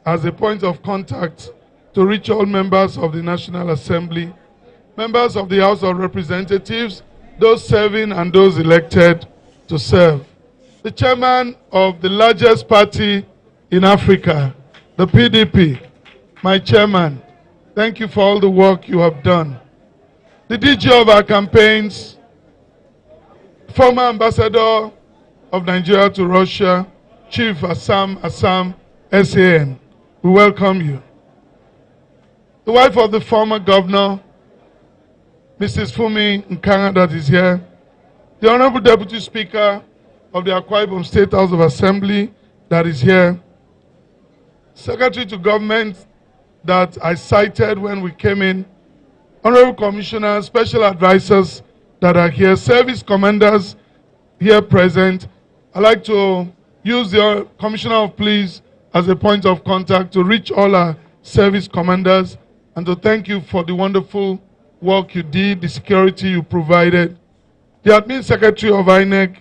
as a point of contact to reach all members of the National Assembly, members of the House of Representatives, those serving and those elected to serve. The chairman of the largest party in Africa, the PDP, my chairman, thank you for all the work you have done. The DG of our campaigns, former ambassador of Nigeria to Russia, Chief Assam SAN, we welcome you. The wife of the former governor, Mrs. Fumi Nkanga, that is here. The Honorable Deputy Speaker of the Akwa Ibom State House of Assembly, that is here. Secretary to Government that I cited when we came in. Honorable Commissioners, Special Advisors that are here, Service Commanders here present. I'd like to use the Commissioner of Police as a point of contact to reach all our service commanders and to thank you for the wonderful work you did, the security you provided. The Admin Secretary of INEC,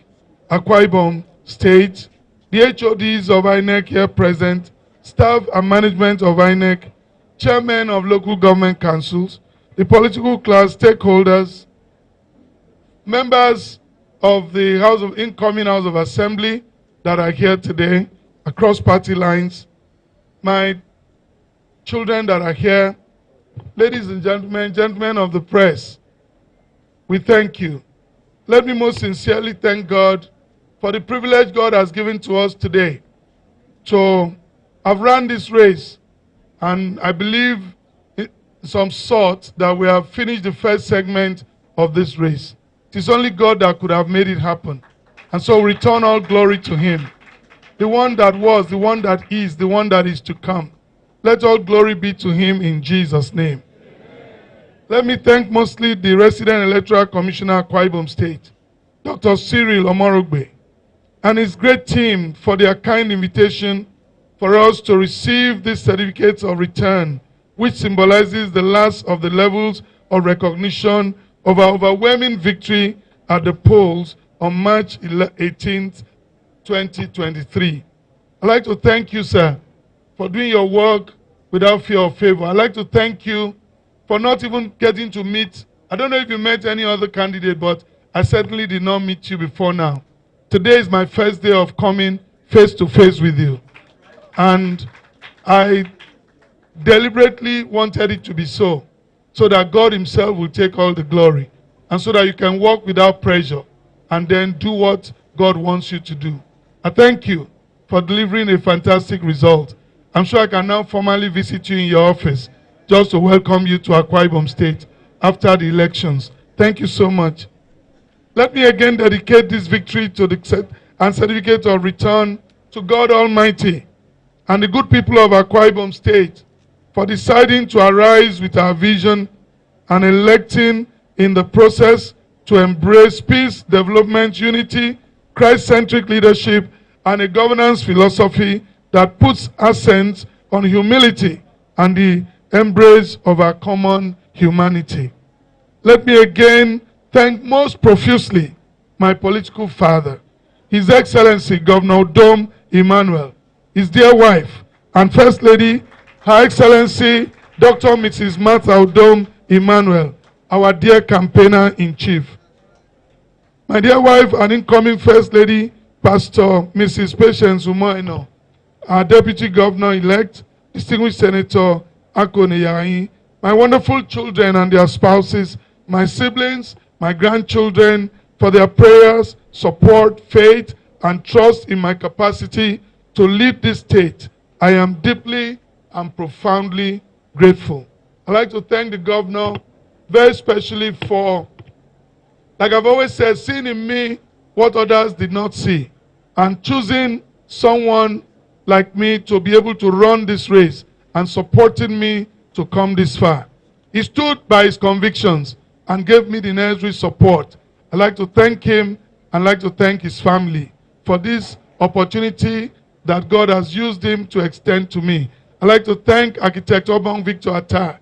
Akwa Ibom State, the HODs of INEC here present, staff and management of INEC, chairmen of local government councils, the political class, stakeholders, members of the incoming House of Assembly that are here today, across party lines, my children that are here, ladies and gentlemen of the press, we thank you. Let me most sincerely thank God for the privilege God has given to us today to have run this race. And I believe in some sort that we have finished the first segment of this race. It is only God that could have made it happen. And so we return all glory to him. The one that was, the one that is, the one that is to come. Let all glory be to him in Jesus' name. Let me thank mostly the resident electoral commissioner, Akwa Ibom State, Dr. Cyril Omorogbe, and his great team for their kind invitation for us to receive this certificate of return, which symbolizes the last of the levels of recognition of our overwhelming victory at the polls on March 18th, 2023. I'd like to thank you, sir, for doing your work without fear or favor. I'd like to thank you for not even getting to meet, I don't know if you met any other candidate, but I certainly did not meet you before now. Today is my first day of coming face to face with you. And I deliberately wanted it to be so that God himself will take all the glory, and so that you can walk without pressure and then do what God wants you to do. I thank you for delivering a fantastic result. I'm sure I can now formally visit you in your office just to welcome you to Akwa Ibom State after the elections. Thank you so much. Let me again dedicate this victory to the certificate of return to God Almighty and the good people of Akwa Ibom State for deciding to arise with our vision and electing in the process to embrace peace, development, unity, Christ-centric leadership, and a governance philosophy that puts accent on humility and the embrace of our common humanity. Let me again thank most profusely my political father, His Excellency Governor Udom Emmanuel, his dear wife and First Lady, Her Excellency Dr. Mrs. Martha Udom Emmanuel, our dear campaigner-in-chief. My dear wife and incoming First Lady, Pastor Mrs. Patience Umoeno, our Deputy Governor-elect, distinguished Senator Akone Yayi, my wonderful children and their spouses, my siblings, my grandchildren, for their prayers, support, faith, and trust in my capacity to lead this state. I am deeply and profoundly grateful. I'd like to thank the governor very especially for, like I've always said, seeing in me what others did not see, and choosing someone like me to be able to run this race and supporting me to come this far. He stood by his convictions and gave me the necessary support. I'd like to thank him and like to thank his family for this opportunity that God has used him to extend to me. I'd like to thank Architect Obong Victor Atta,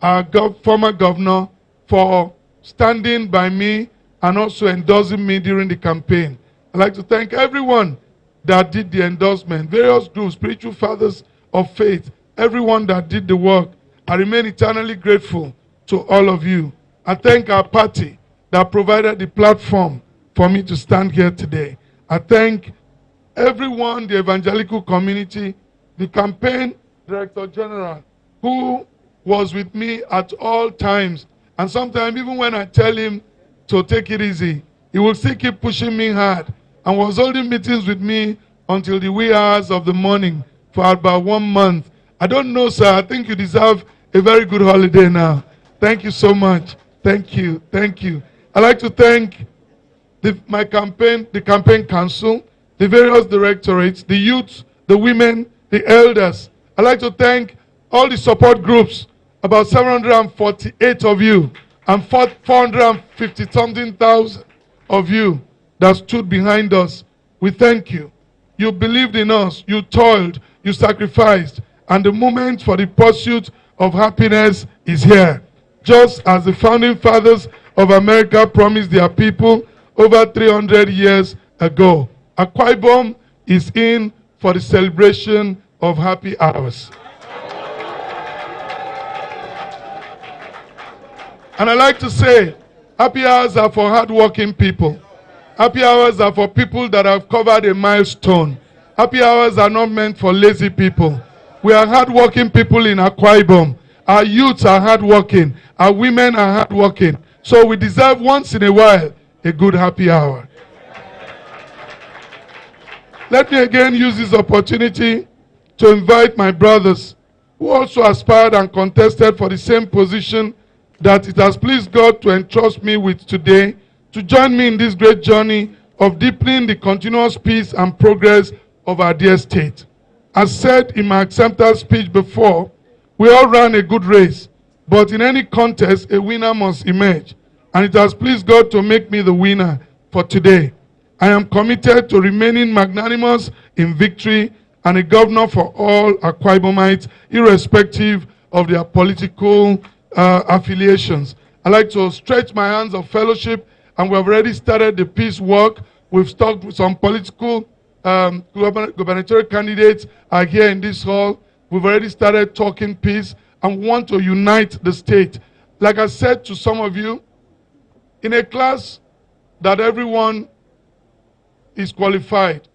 our former governor, for standing by me and also endorsing me during the campaign. I'd like to thank everyone that did the endorsement, various groups, spiritual fathers of faith, everyone that did the work. I remain eternally grateful to all of you. I thank our party that provided the platform for me to stand here today. I thank everyone, the evangelical community, the campaign director general, who was with me at all times. And sometimes even when I tell him to take it easy, he will still keep pushing me hard and was holding meetings with me until the wee hours of the morning for about 1 month. I don't know, sir. I think you deserve a very good holiday now. Thank you so much. Thank you. Thank you. I'd like to thank the campaign council, the various directorates, the youth, the women, the elders. I'd like to thank all the support groups, about 748 of you, and 450-something thousand of you that stood behind us. We thank you. You believed in us, you toiled, you sacrificed, and the moment for the pursuit of happiness is here. Just as the founding fathers of America promised their people over 300 years ago. Akwa Ibom is in for the celebration of happy hours. And I like to say Happy hours are for hardworking people. Happy hours are for people that have covered a milestone. Happy hours are not meant for lazy people. We are hardworking people in Akwa Ibom. Our youths are hardworking. Our women are hardworking. So we deserve once in a while a good happy hour. Let me again use this opportunity to invite my brothers who also aspired and contested for the same position that it has pleased God to entrust me with today, to join me in this great journey of deepening the continuous peace and progress of our dear state. As said in my acceptance speech before, we all ran a good race, but in any contest, a winner must emerge. And it has pleased God to make me the winner for today. I am committed to remaining magnanimous in victory and a governor for all Akwa Ibomites, irrespective of their political affiliations. I like to stretch my hands of fellowship, and we have already started the peace work. We've talked with some political gubernatorial candidates are here in this hall. We've already started talking peace and want to unite the state. Like I said to some of you, in a class that everyone is qualified,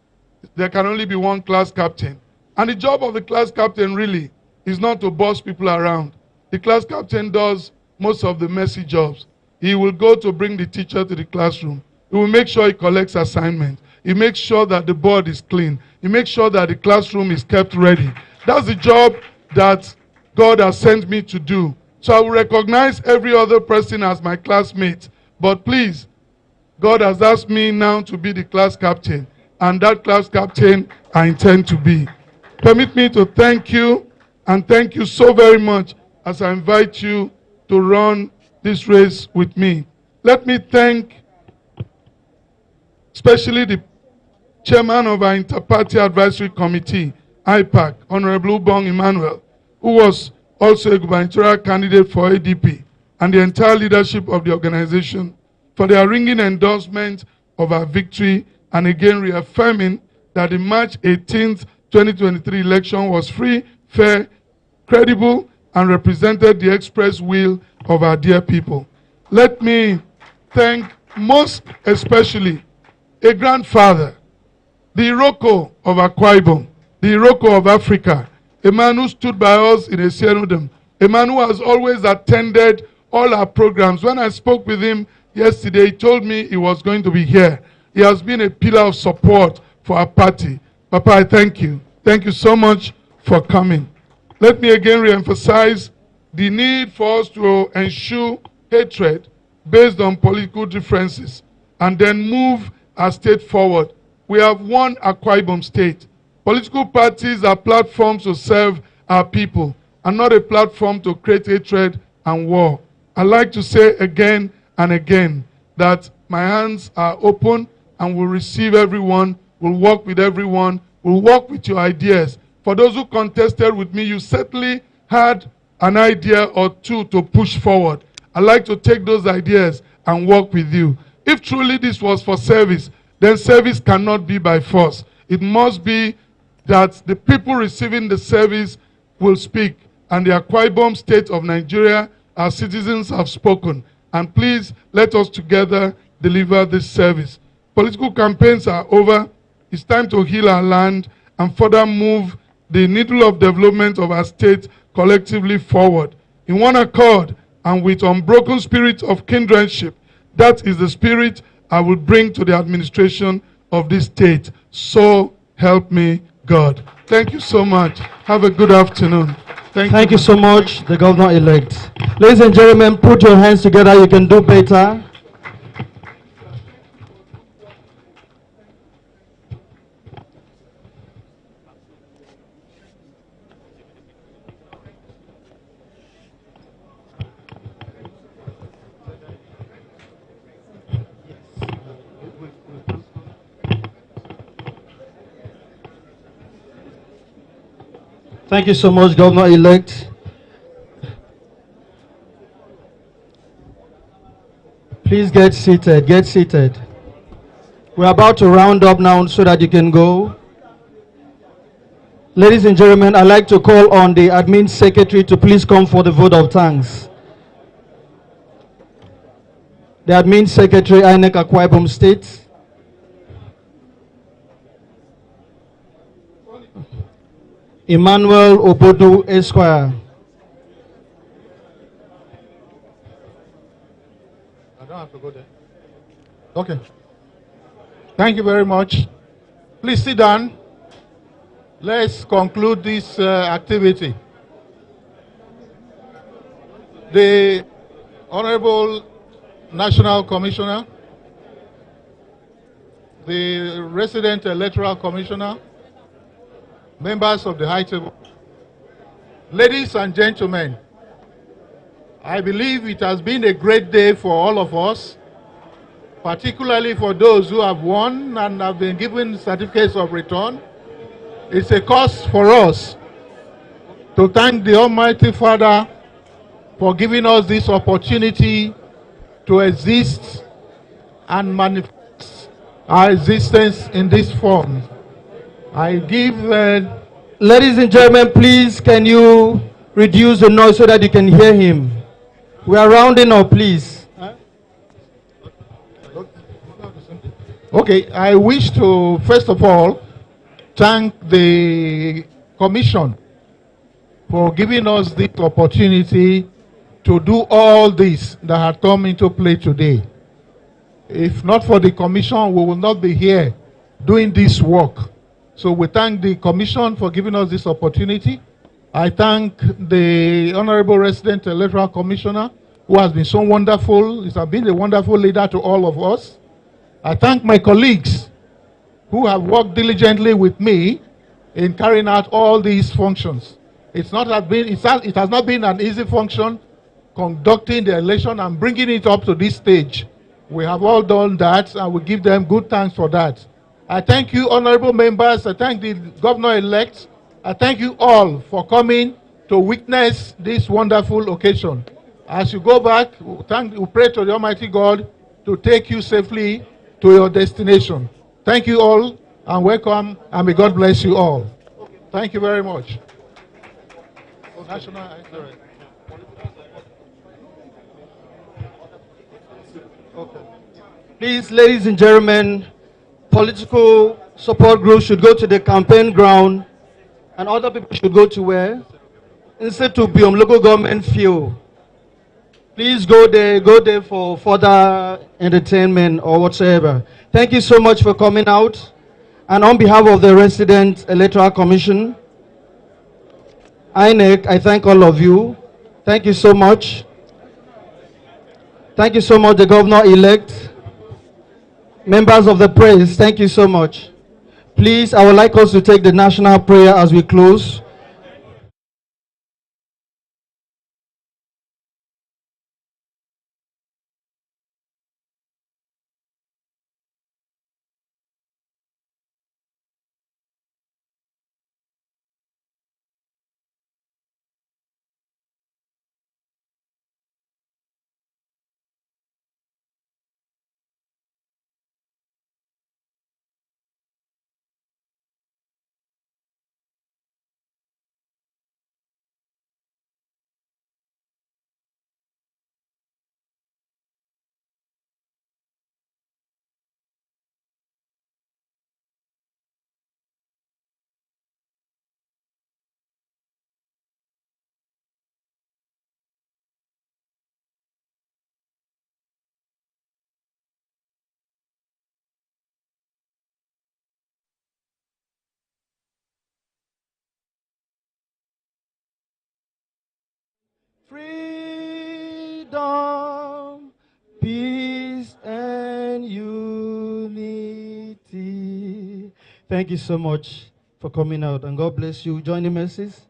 there can only be one class captain. And the job of the class captain really is not to boss people around. The class captain does most of the messy jobs. He will go to bring the teacher to the classroom. He will make sure he collects assignments. He makes sure that the board is clean. He makes sure that the classroom is kept ready. That's the job that God has sent me to do. So I will recognize every other person as my classmate. But please, God has asked me now to be the class captain. And that class captain I intend to be. Permit me to thank you, and thank you so very much as I invite you to run this race with me. Let me thank especially the chairman of our Interparty Advisory Committee, IPAC, Honorable Ubong Emmanuel, who was also a gubernatorial candidate for ADP, and the entire leadership of the organization for their ringing endorsement of our victory, and again reaffirming that the March 18th, 2023 election was free, fair, credible, and represented the express will of our dear people. Let me thank most especially a grandfather, the Iroko of Akwa Ibom, the Iroko of Africa, a man who stood by us in Esienudem, a man who has always attended all our programs. When I spoke with him yesterday, he told me he was going to be here. He has been a pillar of support for our party. Papa, I thank you. Thank you so much for coming. Let me again reemphasize the need for us to ensure hatred based on political differences and then move our state forward. We have one Akwa Ibom state. Political parties are platforms to serve our people and not a platform to create hatred and war. I like to say again and again that my hands are open and will receive everyone, will work with everyone, will work with your ideas. For those who contested with me, you certainly had an idea or two to push forward. I'd like to take those ideas and work with you. If truly this was for service, then service cannot be by force. It must be that the people receiving the service will speak. And the Akwa Ibom state of Nigeria, our citizens have spoken. And please, let us together deliver this service. Political campaigns are over. It's time to heal our land and further move the needle of development of our state collectively forward. In one accord and with unbroken spirit of kindredship, that is the spirit I will bring to the administration of this state. So help me God. Thank you so much. Have a good afternoon. Thank you so much, the governor-elect. Ladies and gentlemen, put your hands together. You can do better. Thank you so much, Governor-elect. Please get seated, get seated. We're about to round up now so that you can go. Ladies and gentlemen, I'd like to call on the admin secretary to please come for the vote of thanks. the Admin Secretary, INEC Akwa Ibom State. Emmanuel Obodu Esquire. I don't have to go there. Okay. Thank you very much. Please sit down. Let's conclude this activity. The Honorable National Commissioner, the Resident Electoral Commissioner, members of the High Table, ladies and gentlemen, I believe it has been a great day for all of us, particularly for those who have won and have been given certificates of return. It's a cause for us to thank the Almighty Father for giving us this opportunity to exist and manifest our existence in this form. I give... Ladies and gentlemen, please, can you reduce the noise so that you can hear him? We are rounding up, please. Okay, I wish to, first of all, thank the Commission for giving us this opportunity to do all this that had come into play today. If not for the Commission, we will not be here doing this work. So we thank the Commission for giving us this opportunity. I thank the Honorable Resident Electoral Commissioner, who has been so wonderful. He has been a wonderful leader to all of us. I thank my colleagues who have worked diligently with me in carrying out all these functions. It has not been an easy function conducting the election and bringing it up to this stage. We have all done that, and we give them good thanks for that. I thank you, honorable members. I thank the governor-elect. I thank you all for coming to witness this wonderful occasion. As you go back, we pray to the Almighty God to take you safely to your destination. Thank you all, and welcome, and may God bless you all. Thank you very much. Please, ladies and gentlemen, political support groups should go to the campaign ground, and other people should go to where? Instead to Biom local government field. Please go there for further entertainment or whatsoever. Thank you so much for coming out. And on behalf of the Resident Electoral Commission, INEC, I thank all of you. Thank you so much. Thank you so much, the governor-elect. Members of the press, thank you so much. Please, I would like us to take the national prayer as we close. Freedom, peace, and unity. Thank you so much for coming out, and God bless you. Join the mercies.